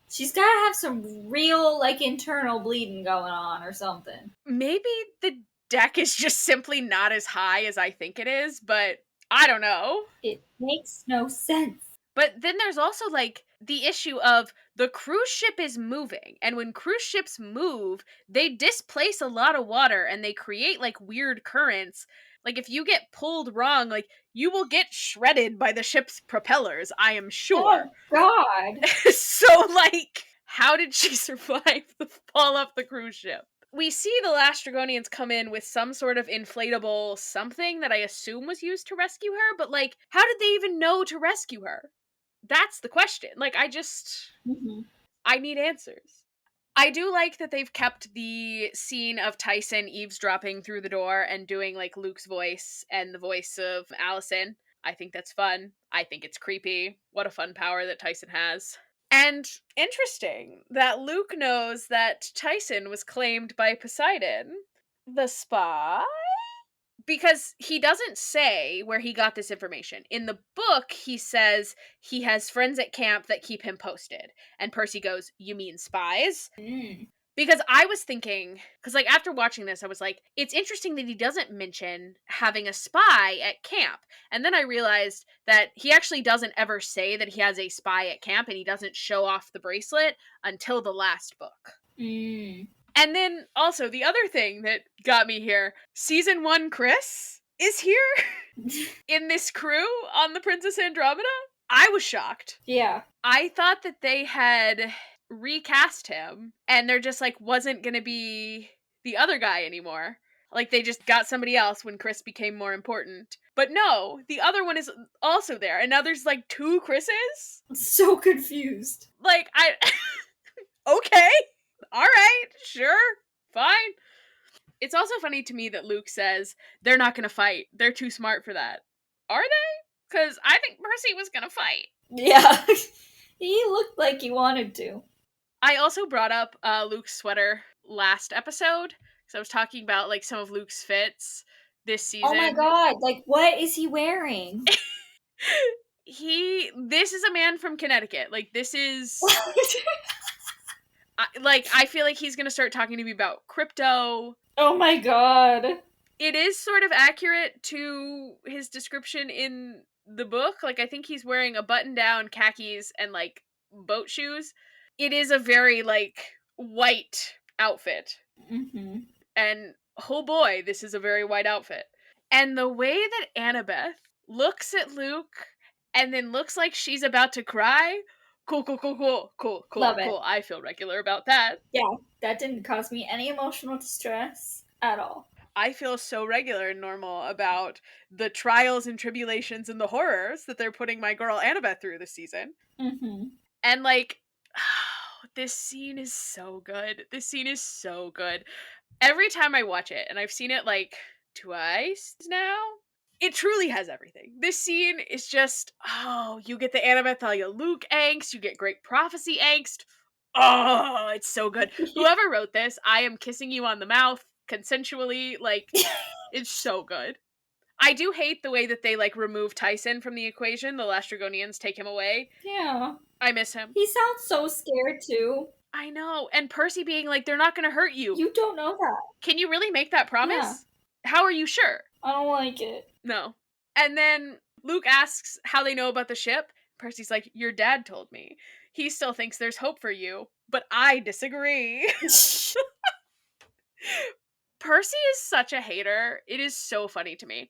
She's gotta have some real, like, internal bleeding going on or something. Maybe the deck is just simply not as high as I think it is, but I don't know. It makes no sense. But then there's also like the issue of the cruise ship is moving, and when cruise ships move, they displace a lot of water and they create like weird currents. Like if you get pulled wrong, like you will get shredded by the ship's propellers, I am sure. Oh, God. So like how did she survive the fall off the cruise ship? We see the last Dragonians come in with some sort of inflatable something that I assume was used to rescue her, but like how did they even know to rescue her? That's the question. Like, Mm-hmm. I need answers. I do like that they've kept the scene of Tyson eavesdropping through the door and doing like Luke's voice and the voice of Allison. I think that's fun. I think it's creepy. What a fun power that Tyson has. And interesting that Luke knows that Tyson was claimed by Poseidon, the spy, because he doesn't say where he got this information. In the book, he says he has friends at camp that keep him posted. And Percy goes, "You mean spies?" Mm. Because I was thinking, because like after watching this, I was like, it's interesting that he doesn't mention having a spy at camp. And then I realized that he actually doesn't ever say that he has a spy at camp, and he doesn't show off the bracelet until the last book. Mm. And then also the other thing that got me here, season 1 Chris is here in this crew on the Princess Andromeda. I was shocked. Yeah. I thought that they had recast him and there just like wasn't going to be the other guy anymore. Like they just got somebody else when Chris became more important. But no, the other one is also there. And now there's like 2 Chris's? So confused. Like I okay. All right, sure. Fine. It's also funny to me that Luke says they're not going to fight. They're too smart for that. Are they? Because I think Percy was going to fight. Yeah. He looked like he wanted to. I also brought up Luke's sweater last episode because I was talking about like some of Luke's fits this Oh my season. God. Like, what is he wearing? This is a man from Connecticut. Like this is I feel like he's going to start talking to me about crypto. Oh my God. It is sort of accurate to his description in the book. Like, I think he's wearing a button down, khakis, and like boat shoes. It is a very like white outfit. Mm-hmm. And oh boy, this is a very white outfit. And the way that Annabeth looks at Luke and then looks like she's about to cry. Cool, cool, cool, cool, cool, cool, Love it. cool. I feel regular about that. Yeah, that didn't cause me any emotional distress at all. I feel so regular and normal about the trials and tribulations and the horrors that they're putting my girl Annabeth through this season. Mm-hmm. And like, this scene is so good. This scene is so good. Every time I watch it, and I've seen it like twice now, it truly has everything. This scene is just, oh, you get the Annabeth Thalia Luke angst, you get great prophecy angst. Oh, it's so good. Whoever wrote this, I am kissing you on the mouth consensually. Like, it's so good. I do hate the way that they like remove Tyson from the equation. The last Dragonians take him away. Yeah. I miss him. He sounds so scared too. I know. And Percy being like, they're not going to hurt you. You don't know that. Can you really make that promise? Yeah. How are you sure? I don't like it. No. And then Luke asks how they know about the ship. Percy's like, your dad told me. He still thinks there's hope for you, but I disagree. Percy is such a hater. It is so funny to me.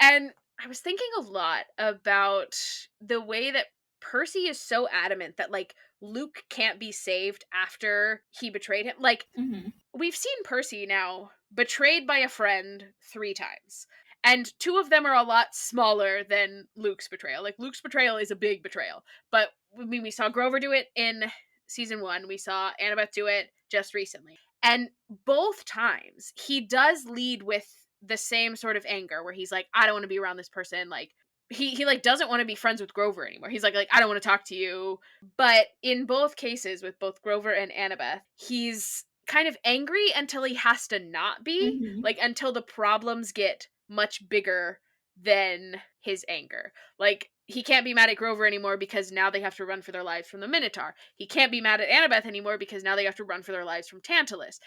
And I was thinking a lot about the way that Percy is so adamant that like Luke can't be saved after he betrayed him. Like Mm-hmm. we've seen Percy now betrayed by a friend 3 times. And 2 of them are a lot smaller than Luke's betrayal. Like, Luke's betrayal is a big betrayal. But, I mean, we saw Grover do it in season 1. We saw Annabeth do it just recently. And both times, he does lead with the same sort of anger, where he's like, I don't want to be around this person. Like, he like doesn't want to be friends with Grover anymore. He's like I don't want to talk to you. But in both cases, with both Grover and Annabeth, he's kind of angry until he has to not be, Mhm. like until the problems get much bigger than his anger. Like, he can't be mad at Grover anymore because now they have to run for their lives from the Minotaur. He can't be mad at Annabeth anymore because now they have to run for their lives from Tantalus.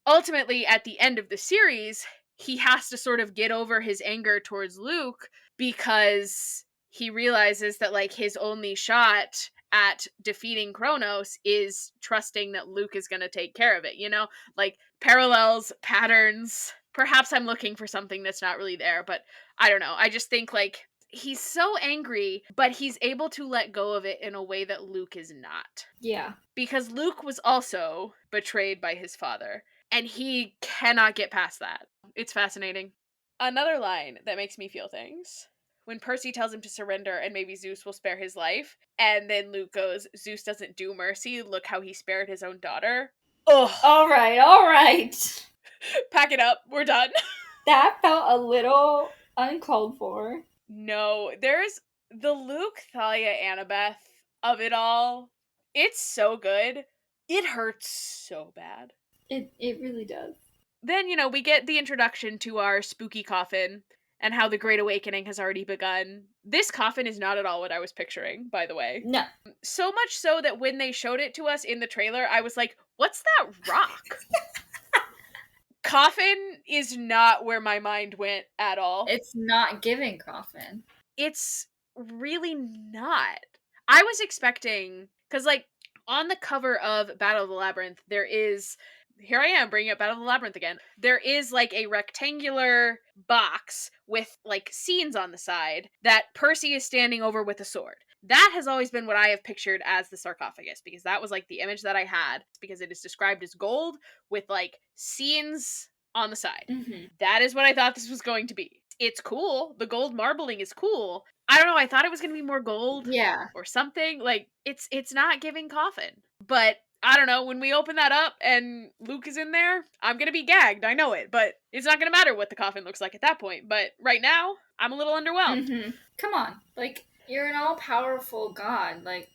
Ultimately, at the end of the series, he has to sort of get over his anger towards Luke because he realizes that, like, his only shot at defeating Kronos is trusting that Luke is going to take care of it, you know? Like, parallels, patterns. Perhaps I'm looking for something that's not really there, but I don't know. I just think, like, he's so angry, but he's able to let go of it in a way that Luke is not. Yeah. Because Luke was also betrayed by his father, and he cannot get past that. It's fascinating. Another line that makes me feel things: when Percy tells him to surrender and maybe Zeus will spare his life, and then Luke goes, Zeus doesn't do mercy, look how he spared his own daughter. Ugh. All right. Pack it up, we're done. That felt a little uncalled for. No, there's the Luke, Thalia, Annabeth of it all. It's so good. It hurts so bad. It really does. Then, we get the introduction to our spooky coffin and how the Great Awakening has already begun. This coffin is not at all what I was picturing, by the way. No. So much so that when they showed it to us in the trailer, I was like, what's that rock? Coffin is not where my mind went at all. It's not giving coffin. It's really not. I was expecting, because, like, on the cover of Battle of the Labyrinth, there is, here I am bringing up Battle of the Labyrinth again, there is like a rectangular box with like scenes on the side that Percy is standing over with a sword. That has always been what I have pictured as the sarcophagus, because that was like the image that I had, because it is described as gold with like scenes on the side. Mm-hmm. That is what I thought this was going to be. It's cool. The gold marbling is cool. I don't know, I thought it was going to be more gold. Yeah. Or something. Like, it's not giving coffin. But I don't know, when we open that up and Luke is in there, I'm going to be gagged. I know it, but it's not going to matter what the coffin looks like at that point. But right now, I'm a little underwhelmed. Mm-hmm. Come on. Like, you're an all-powerful god. Like,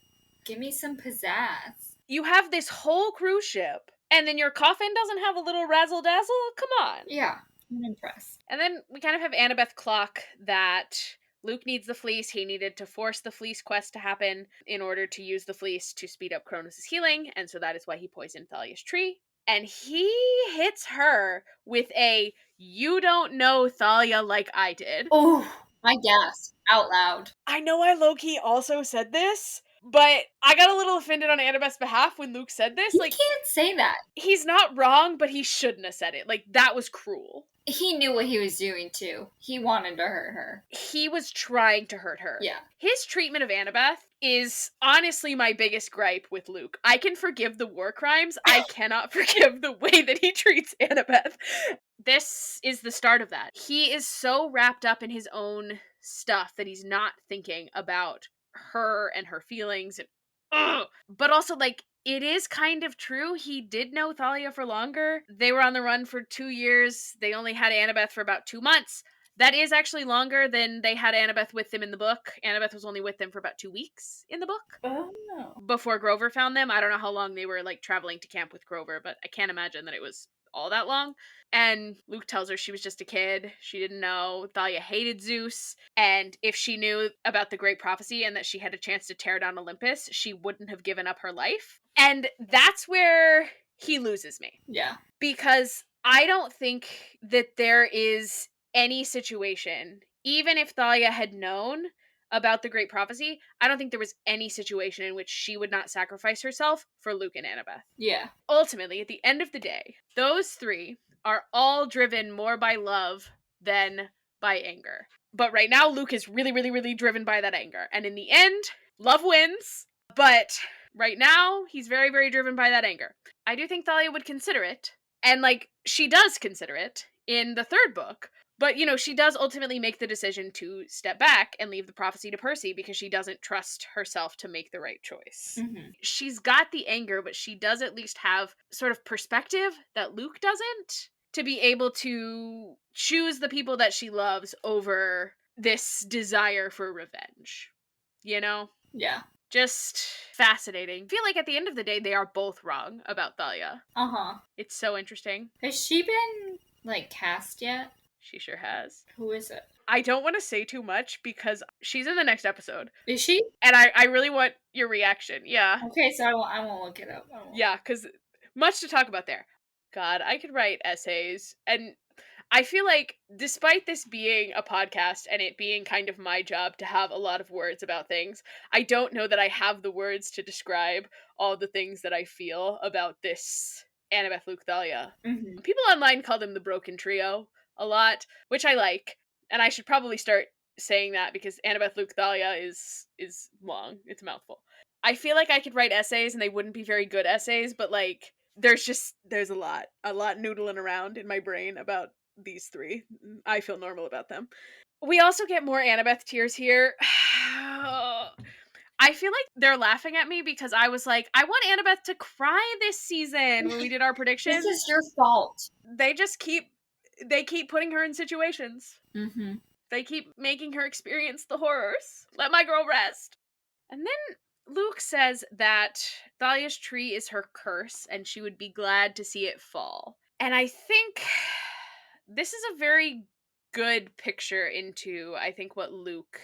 give me some pizzazz. You have this whole cruise ship, and then your coffin doesn't have a little razzle-dazzle? Come on. Yeah. I'm impressed. And then we kind of have Annabeth clock that Luke needs the fleece. He needed to force the fleece quest to happen in order to use the fleece to speed up Cronus' healing, and so that is why he poisoned Thalia's tree. And he hits her with a, you don't know Thalia like I did. Oh, I gasped out loud. I know I low-key also said this, but I got a little offended on Annabeth's behalf when Luke said this. You Like, can't say that. he's not wrong, but he shouldn't have said it. Like, that was cruel. He knew what he was doing, too. He wanted to hurt her. He was trying to hurt her. Yeah. His treatment of Annabeth is honestly my biggest gripe with Luke. I can forgive the war crimes. I cannot forgive the way that he treats Annabeth. This is the start of that. He is so wrapped up in his own stuff that he's not thinking about her and her feelings. And, but also, like, it is kind of true. He did know Thalia for longer. They were on the run for 2 years. They only had Annabeth for about 2 months. That is actually longer than they had Annabeth with them in the book. Annabeth was only with them for about 2 weeks in the book. Oh, no. Before Grover found them. I don't know how long they were, like, traveling to camp with Grover, but I can't imagine that it was all that long. And Luke tells her she was just a kid. She didn't know. Thalia hated Zeus. And if she knew about the great prophecy and that she had a chance to tear down Olympus, she wouldn't have given up her life. And that's where he loses me. Yeah. Because I don't think that there is any situation, even if Thalia had known about the great prophecy, I don't think there was any situation in which she would not sacrifice herself for Luke and Annabeth. Yeah. Ultimately, at the end of the day, those 3 are all driven more by love than by anger. But right now, Luke is really, really, really driven by that anger. And in the end, love wins. But right now, he's very, very driven by that anger. I do think Thalia would consider it, And, like, she does consider it in the third book. But, she does ultimately make the decision to step back and leave the prophecy to Percy because she doesn't trust herself to make the right choice. Mhm. She's got the anger, but she does at least have sort of perspective that Luke doesn't, to be able to choose the people that she loves over this desire for revenge. You know? Yeah. Just fascinating. I feel like at the end of the day, they are both wrong about Thalia. Uh-huh. It's so interesting. Has she been, like, cast yet? She sure has. Who is it? I don't want to say too much because she's in the next episode. Is she? And I really want your reaction. Yeah. Okay, so I won't look it up. I won't. Yeah, because much to talk about there. God, I could write essays. And I feel like, despite this being a podcast and it being kind of my job to have a lot of words about things, I don't know that I have the words to describe all the things that I feel about this Annabeth Luke Thalia. Mhm. People online call them the Broken Trio a lot, which I like, and I should probably start saying that because Annabeth Luke Thalia is long. It's a mouthful. I feel like I could write essays and they wouldn't be very good essays, but like there's a lot noodling around in my brain about these three. I feel normal about them. We also get more Annabeth tears here. I feel like they're laughing at me because I was like, I want Annabeth to cry this season when we did our This predictions. is your fault. They just keep putting her in situations. Mhm. They keep making her experience the horrors. Let my girl rest. And then Luke says that Thalia's tree is her curse and she would be glad to see it fall. And I think this is a very good picture into, I think, what Luke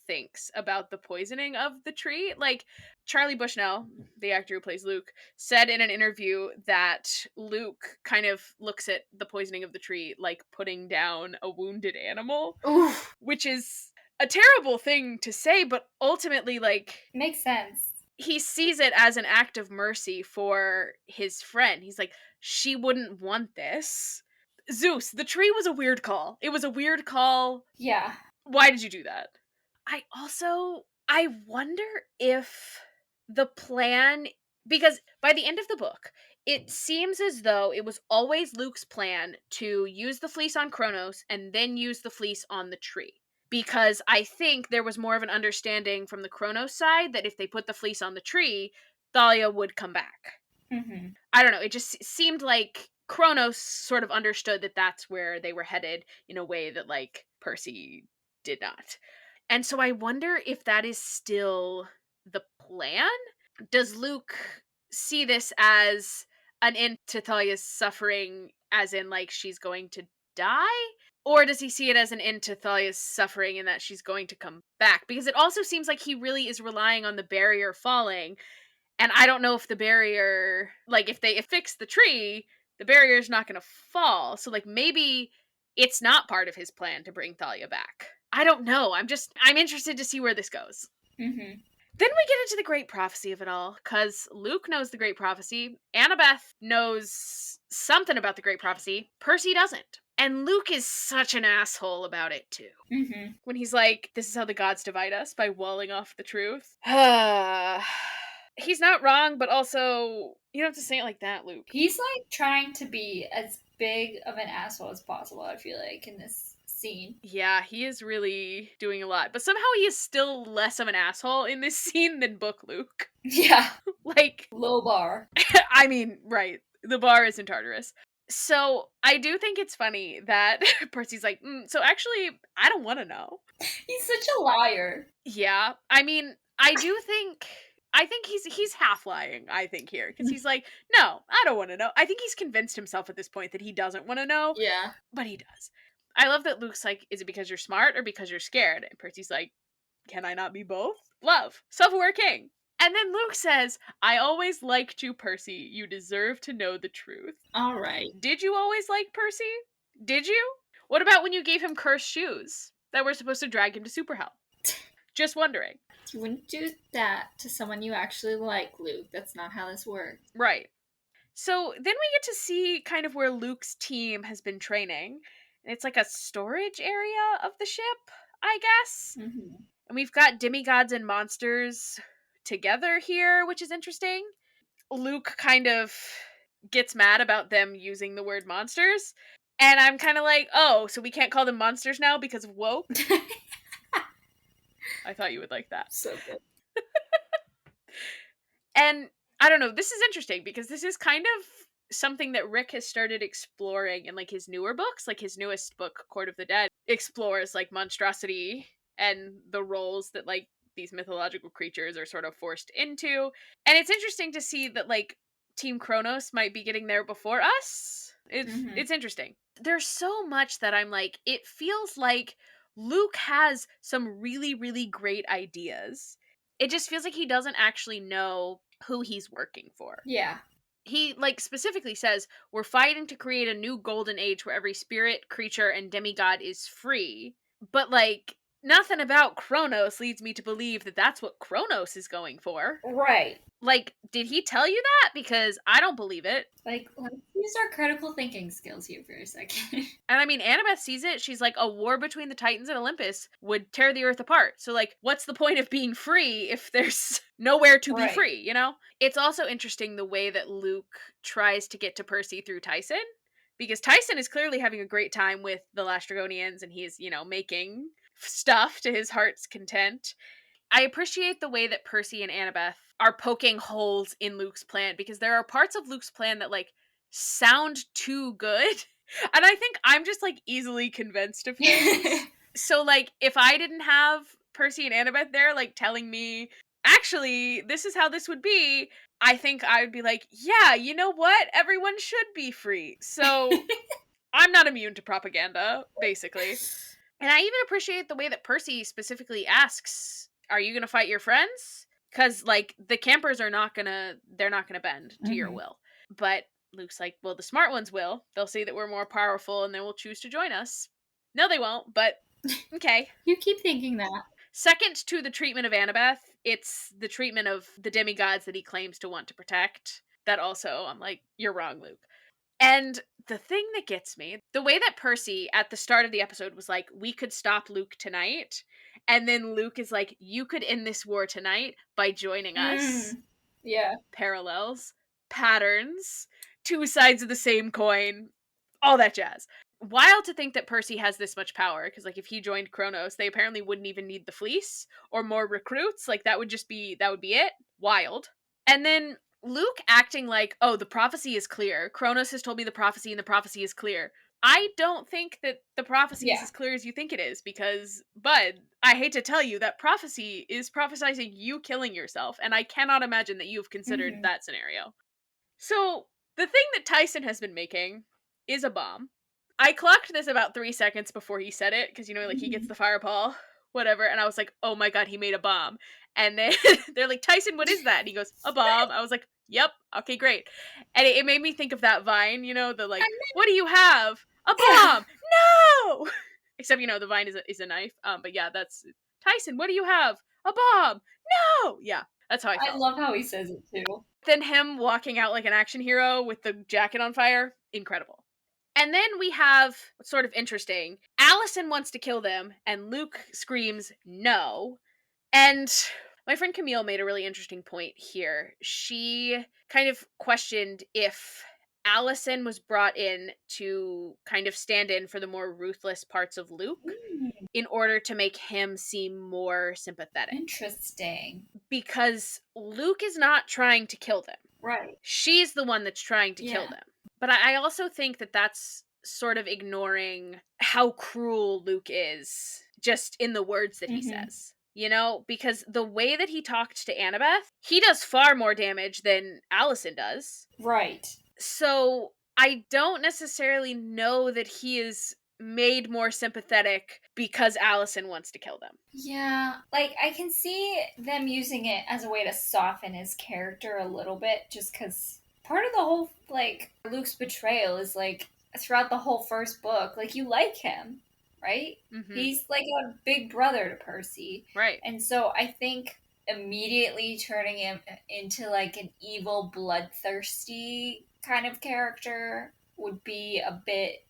thinks about the poisoning of the tree. Like, Charlie Bushnell, the actor who plays Luke, said in an interview that Luke kind of looks at the poisoning of the tree like putting down a wounded animal, Oof. which is a terrible thing to say, but ultimately, like, Makes sense. he sees it as an act of mercy for his friend. He's like, she wouldn't want this. Zeus, the tree was a weird call. It was a weird call. Yeah. Why did you do that? I wonder if the plan, because by the end of the book, it seems as though it was always Luke's plan to use the fleece on Kronos and then use the fleece on the tree. Because I think there was more of an understanding from the Kronos side that if they put the fleece on the tree, Thalia would come back. Mhm. I don't know, it just seemed like Kronos sort of understood that that's where they were headed in a way that, like, Percy did not. And so I wonder if that is still the plan? Does Luke see this as an end to Thalia's suffering, as in, like, she's going to die? Or does he see it as an end to Thalia's suffering and that she's going to come back? Because it also seems like he really is relying on the barrier falling, and I don't know if the barrier, like, if they fix the tree, the barrier's not gonna fall. So, like, maybe it's not part of his plan to bring Thalia back. I don't know. I'm interested to see where this goes. Mhm. Then we get into the great prophecy of it all, because Luke knows the great prophecy. Annabeth knows something about the great prophecy. Percy doesn't. And Luke is such an asshole about it, too. Mhm. When he's like, this is how the gods divide us, by walling off the truth. He's not wrong, but also, you don't have to say it like that, Luke. He's like trying to be as big of an asshole as possible, I feel like, in this scene. Yeah, he is really doing a lot. But somehow he is still less of an asshole in this scene than Book Luke. Yeah. Like, Low bar. I mean, right. The bar is in Tartarus. So I do think it's funny that Percy's like, so actually, I don't want to know. He's such a liar. Yeah, I mean, I think he's half lying, I think, here, because he's like, no, I don't want to know. I think he's convinced himself at this point that he doesn't want to know, Yeah. but he does. I love that Luke's like, is it because you're smart or because you're scared? And Percy's like, can I not be both? Love, self-aware king. And then Luke says, I always liked you, Percy. You deserve to know the truth. All right. Did you always like Percy? Did you? What about when you gave him cursed shoes that were supposed to drag him to super hell? Just wondering. You wouldn't do that to someone you actually like, Luke. That's not how this works. Right. So then we get to see kind of where Luke's team has been training. And it's like a storage area of the ship, I guess. Mm-hmm. And we've got demigods and monsters together here, which is interesting. Luke kind of gets mad about them using the word monsters. And I'm kind of like, oh, so we can't call them monsters now because of woke? I thought you would like that. So good. And I don't know, this is interesting because this is kind of something that Rick has started exploring in like his newer books. Like his newest book, Court of the Dead, explores like monstrosity and the roles that like these mythological creatures are sort of forced into. And it's interesting to see that like Team Kronos might be getting there before us. Mm-hmm. It's interesting. There's so much that I'm like, it feels like Luke has some really, really great ideas. It just feels like he doesn't actually know who he's working for. Yeah. He like specifically says, "We're fighting to create a new golden age where every spirit, creature, and demigod is free." But like nothing about Kronos leads me to believe that that's what Kronos is going for. Right. Like, did he tell you that? Because I don't believe it. Like, let's use our critical thinking skills here for a second. And I mean, Annabeth sees it. She's like, a war between the Titans and Olympus would tear the earth apart. So, like, what's the point of being free if there's nowhere to be Right. free, you know? It's also interesting the way that Luke tries to get to Percy through Tyson, because Tyson is clearly having a great time with the Lastragonians and he's, you know, making stuff to his heart's content. I appreciate the way that Percy and Annabeth are poking holes in Luke's plan because there are parts of Luke's plan that like sound too good. And I think I'm just like easily convinced of things. So like if I didn't have Percy and Annabeth there like telling me actually this is how this would be, I think I would be like, yeah, you know what? Everyone should be free. So I'm not immune to propaganda, basically. And I even appreciate the way that Percy specifically asks, "Are you going to fight your friends?" Cuz like the campers are not going to they're not going to bend to your Mm-hmm. will. But Luke's like, "Well, the smart ones will. They'll see that we're more powerful and they will choose to join us." No they won't, but okay. You keep thinking that. Second to the treatment of Annabeth, it's the treatment of the demigods that he claims to want to protect. That also I'm like, "You're wrong, Luke." And the thing that gets me, the way that Percy at the start of the episode was like, we could stop Luke tonight. And then Luke is like, you could end this war tonight by joining us. Yeah. Parallels, patterns, two sides of the same coin, all that jazz. Wild to think that Percy has this much power, because like if he joined Kronos, they apparently wouldn't even need the fleece or more recruits. Like that would be it. Wild. And then Luke acting like, oh, the prophecy is clear. Kronos has told me the prophecy and the prophecy is clear. I don't think that the prophecy is Yeah. as clear as you think it is because, bud, I hate to tell you that prophecy is prophesizing you killing yourself, and I cannot imagine that you've considered Mm-hmm. that scenario. So, the thing that Tyson has been making is a bomb. I clocked this about 3 seconds before he said it, because, you know, like he gets Mm-hmm. the fireball, whatever, and I was like, oh my god, he made a bomb. And then they're like, Tyson, what is that? And he goes, a bomb. I was like, yep, okay, great. And it made me think of that Vine, you know, the like, what do you have? A Yeah. bomb! No! Except, you know, the Vine is a knife. But yeah, that's Tyson, what do you have? A bomb! No! Yeah, that's how I I felt. love how he says it too. Then him walking out like an action hero with the jacket on fire, incredible. And then we have what's sort of interesting. Allison wants to kill them, and Luke screams no. And my friend Camille made a really interesting point here. She kind of questioned if Allison was brought in to kind of stand in for the more ruthless parts of Luke Mm, in order to make him seem more sympathetic. interesting. Because Luke is not trying to kill them. Right. She's the one that's trying to kill Yeah. them. But I also think that that's sort of ignoring how cruel Luke is just in the words that he Mm-hmm. says. You know, because the way that he talked to Annabeth, he does far more damage than Allison does. Right. So I don't necessarily know that he is made more sympathetic because Allison wants to kill them. Yeah, like I can see them using it as a way to soften his character a little bit, just because part of the whole, like, Luke's betrayal is like throughout the whole first book, like, you like him, right? Mm-hmm. He's like a big brother to Percy. Right. And so I think immediately turning him into like an evil, bloodthirsty kind of character would be a bit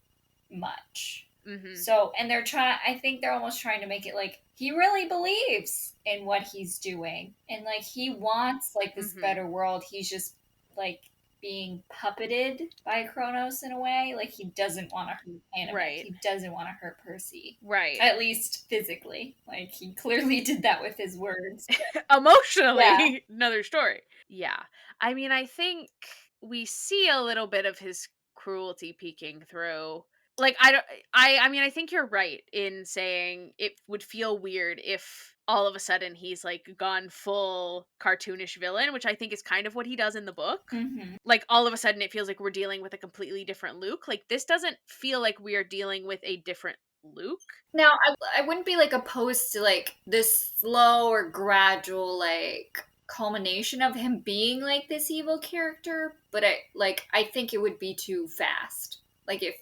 much. Mm-hmm. So, and I think they're almost trying to make it like he really believes in what he's doing. And like he wants like this Mm-hmm. better world. He's just like being puppeted by Kronos in a way. Like, he doesn't want to hurt Annabeth. Right. He doesn't want to hurt Percy. Right. At least physically. Like, he clearly did that with his words. Emotionally, Yeah. another story. Yeah. I mean, I think we see a little bit of his cruelty peeking through. Like, I don't I mean, I think you're right in saying it would feel weird if all of a sudden he's like gone full cartoonish villain, which I think is kind of what he does in the book. Mm-hmm. Like, all of a sudden it feels like we're dealing with a completely different Luke. Like, this doesn't feel like we are dealing with a different Luke. Now, I wouldn't be like opposed to like this slow or gradual like culmination of him being like this evil character, but I think it would be too fast. Like, if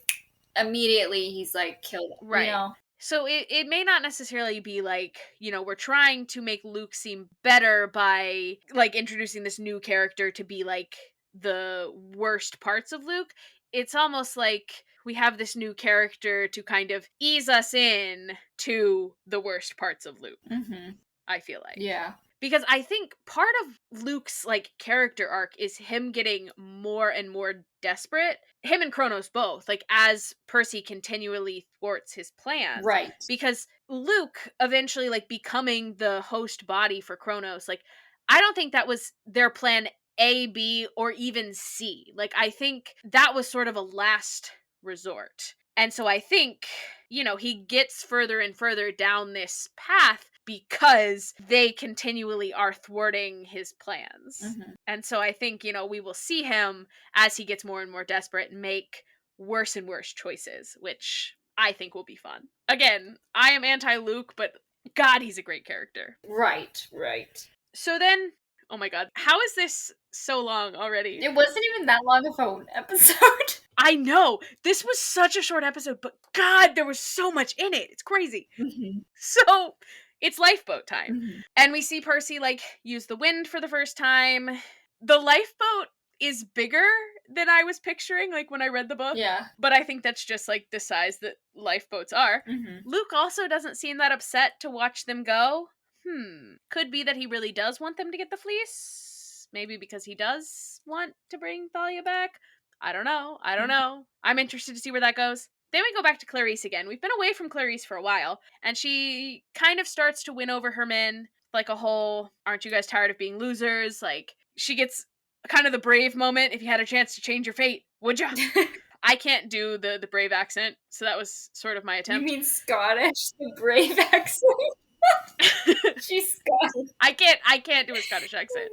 immediately he's like killed, Right. you know. So it may not necessarily be like, we're trying to make Luke seem better by like introducing this new character to be like the worst parts of Luke. It's almost like we have this new character to kind of ease us in to the worst parts of Luke, Mm-hmm. I feel like. Yeah. Because I think part of Luke's like character arc is him getting more and more desperate. Him and Kronos both, like as Percy continually thwarts his plans. Right. Because Luke eventually like becoming the host body for Kronos, like I don't think that was their plan A, B, or even C. Like I think that was sort of a last resort. And so I think, he gets further and further down this path because they continually are thwarting his plans. Mm-hmm. And so I think, we will see him as he gets more and more desperate make worse and worse choices, which I think will be fun. Again, I am anti Luke, but God, he's a great character. Right. So then, oh my God, how is this so long already? It wasn't even that long of an episode. I know. This was such a short episode, but God, there was so much in it. It's crazy. Mm-hmm. So it's lifeboat time. Mm-hmm. And we see Percy like use the wind for the first time. The lifeboat is bigger than I was picturing, like when I read the book. Yeah. But I think that's just like the size that lifeboats are. Mm-hmm. Luke also doesn't seem that upset to watch them go. Could be that he really does want them to get the fleece. Maybe because he does want to bring Thalia back. I don't know. I'm interested to see where that goes. Then we go back to Clarisse again. We've been away from Clarisse for a while, and she kind of starts to win over her men, like a whole, aren't you guys tired of being losers? Like, she gets kind of the brave moment, if you had a chance to change your fate, would ya? I can't do the brave accent, so that was sort of my You attempt. mean Scottish? The brave accent? She's Scottish. I can't do a Scottish accent.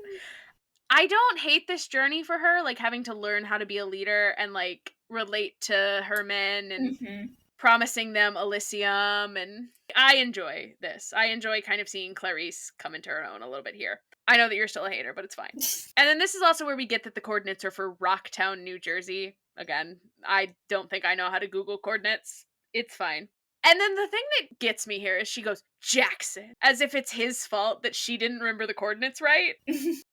I don't hate this journey for her, like having to learn how to be a leader and like relate to her men and Mm-hmm. promising them Elysium, and I enjoy this. I enjoy kind of seeing Clarisse come into her own a little bit here. I know that you're still a hater, but it's fine. And then this is also where we get that the coordinates are for Rocktown, New Jersey. Again, I don't think I know how to Google coordinates. It's fine. And then the thing that gets me here is she goes, Jackson, as if it's his fault that she didn't remember the coordinates right.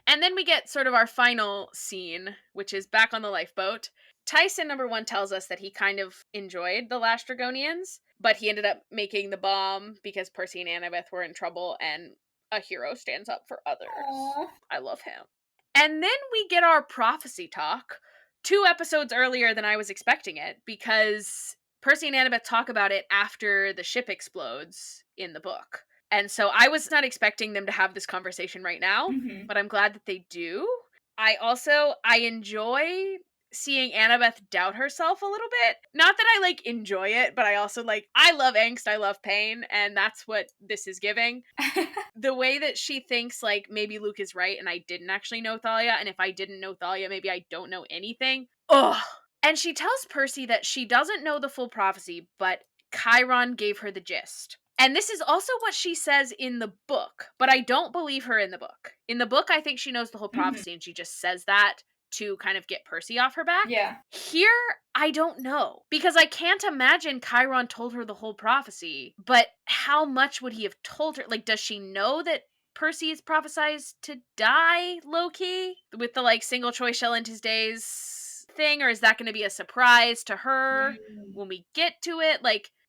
And then we get sort of our final scene, which is back on the lifeboat. Tyson, number one, tells us that he kind of enjoyed the last Dragonians, but he ended up making the bomb because Percy and Annabeth were in trouble, and a hero stands up for others. Aww. I love him. And then we get our prophecy talk 2 episodes earlier than I was expecting it, because Percy and Annabeth talk about it after the ship explodes in the book. And so I was not expecting them to have this conversation right now, Mm-hmm. but I'm glad that they do. I enjoy seeing Annabeth doubt herself a little bit. Not that I like enjoy it, but I also I love angst, I love pain, and that's what this is giving. The way that she thinks like maybe Luke is right and I didn't actually know Thalia, and if I didn't know Thalia, maybe I don't know anything. Ugh. And she tells Percy that she doesn't know the full prophecy, but Chiron gave her the gist. And this is also what she says in the book, but I don't believe her in the book. In the book, I think she knows the whole prophecy and she just says that to kind of get Percy off her back. Yeah. Here, I don't know. Because I can't imagine Chiron told her the whole prophecy, but how much would he have told her? Like, does she know that Percy is prophesized to die, low-key? With the, single choice shall end his days thing? Or is that going to be a surprise to her when we get to it?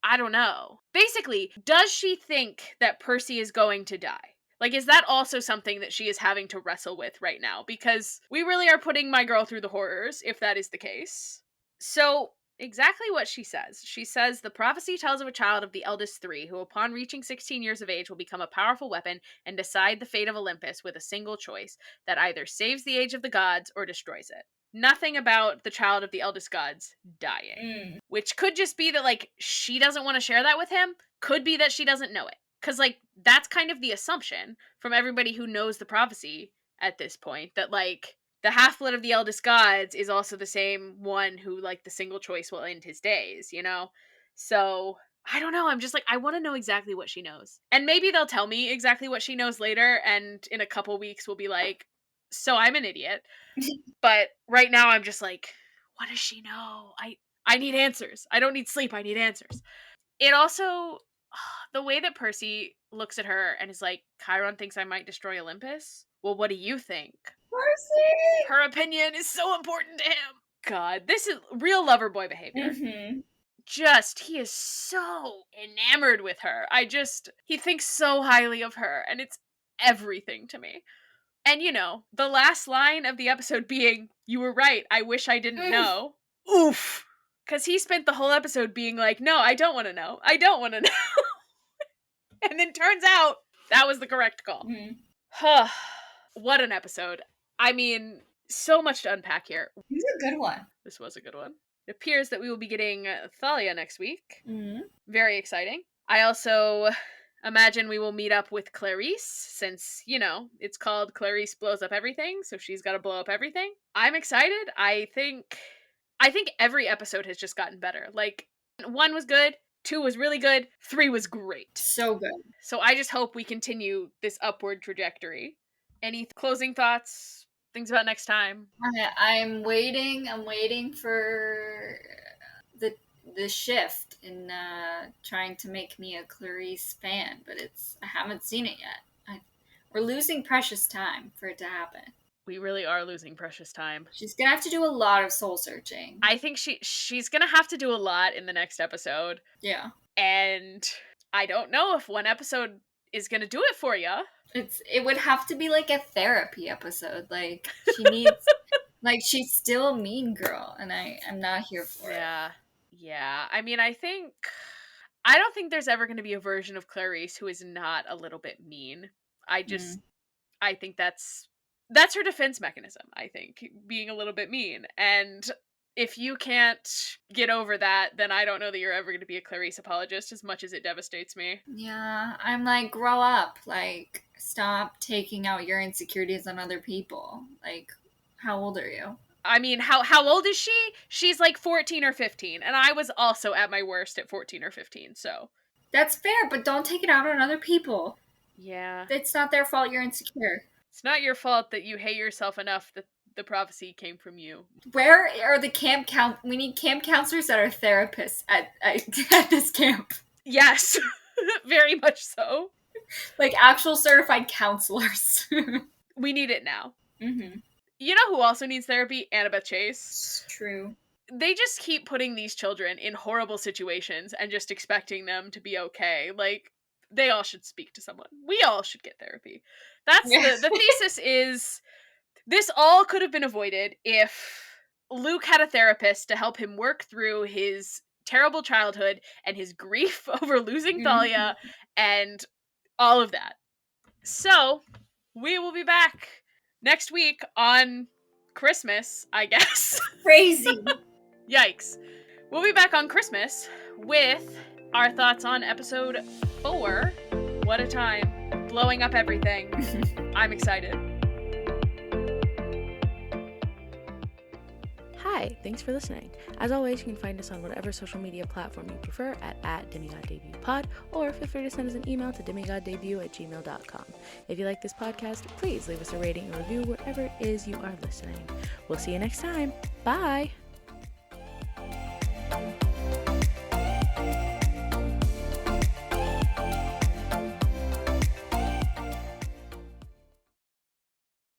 I don't know. Basically, does she think that Percy is going to die? Like, is that also something that she is having to wrestle with right now? Because we really are putting my girl through the horrors, if that is the case. So, exactly what she says. She says, the prophecy tells of a child of the eldest three, who upon reaching 16 years of age will become a powerful weapon and decide the fate of Olympus with a single choice that either saves the age of the gods or destroys it. Nothing about the child of the eldest gods dying. Which could just be that, like, she doesn't want to share that with him. Could be that she doesn't know it. Because, like, that's kind of the assumption from everybody who knows the prophecy at this point. That, like, the half-blood of the eldest gods is also the same one who, like, the single choice will end his days, you know? So, I don't know. I'm just like, I want to know exactly what she knows. And maybe they'll tell me exactly what she knows later, and in a couple weeks we'll be like, so I'm an idiot. But right now I'm just like, what does she know? I need answers. I don't need sleep. I need answers. It also, the way that Percy looks at her and is like, Chiron thinks I might destroy Olympus. Well, what do you think? Percy! Her opinion is so important to him. God, this is real lover boy behavior. Just, he is so enamored with her. He thinks so highly of her, and it's everything to me. And, you know, the last line of the episode being, you were right, I wish I didn't know. Oof. Because he spent the whole episode being like, no, I don't want to know. I don't want to know. And then turns out that was the correct call. Huh. What an episode. I mean, so much to unpack here. This is a good one. This was a good one. It appears that we will be getting Thalia next week. Very exciting. I also imagine we will meet up with Clarisse, since, you know, it's called Clarisse Blows Up Everything, so she's got to blow up everything. I'm excited. I think every episode has just gotten better. Like, 1 was good, 2 was really good, 3 was great. So good. So I just hope we continue this upward trajectory. Any closing thoughts? Things about next time? I'm waiting for the shift in trying to make me a Clarisse fan, but I haven't seen it yet. We're losing precious time for it to happen. We really are losing precious time. She's gonna have to do a lot of soul searching. I think she's gonna have to do a lot in the next episode. Yeah. And I don't know if one episode is gonna do it for you. It would have to be like a therapy episode. Like, she needs like, she's still a mean girl, and I'm not here for it. Yeah. I mean, I don't think there's ever gonna be a version of Clarisse who is not a little bit mean. I think that's her defense mechanism, I think, being a little bit mean. And if you can't get over that, then I don't know that you're ever going to be a Clarisse apologist, as much as it devastates me. Yeah, I'm like, grow up. Like, stop taking out your insecurities on other people. Like, how old are you? I mean, how old is she? She's like 14 or 15, and I was also at my worst at 14 or 15, so. That's fair, but don't take it out on other people. Yeah. It's not their fault you're insecure. It's not your fault that you hate yourself enough that the prophecy came from you. Where are the camp we need camp counselors that are therapists at this camp. Yes, very much so. Like, actual certified counselors. We need it now. You know who also needs therapy? Annabeth Chase. It's true. They just keep putting these children in horrible situations and just expecting them to be okay. Like, they all should speak to someone. We all should get therapy. That's the thesis is, this all could have been avoided if Luke had a therapist to help him work through his terrible childhood and his grief over losing Thalia and all of that. So, we will be back next week on Christmas, I guess. Crazy. Yikes. We'll be back on Christmas with our thoughts on episode 4, What a Time, blowing up everything. I'm excited. Hi, thanks for listening. As always, you can find us on whatever social media platform you prefer at DemigodDebutPod, or feel free to send us an email to demigoddebut@gmail.com. If you like this podcast, please leave us a rating and review wherever it is you are listening. We'll see you next time. Bye!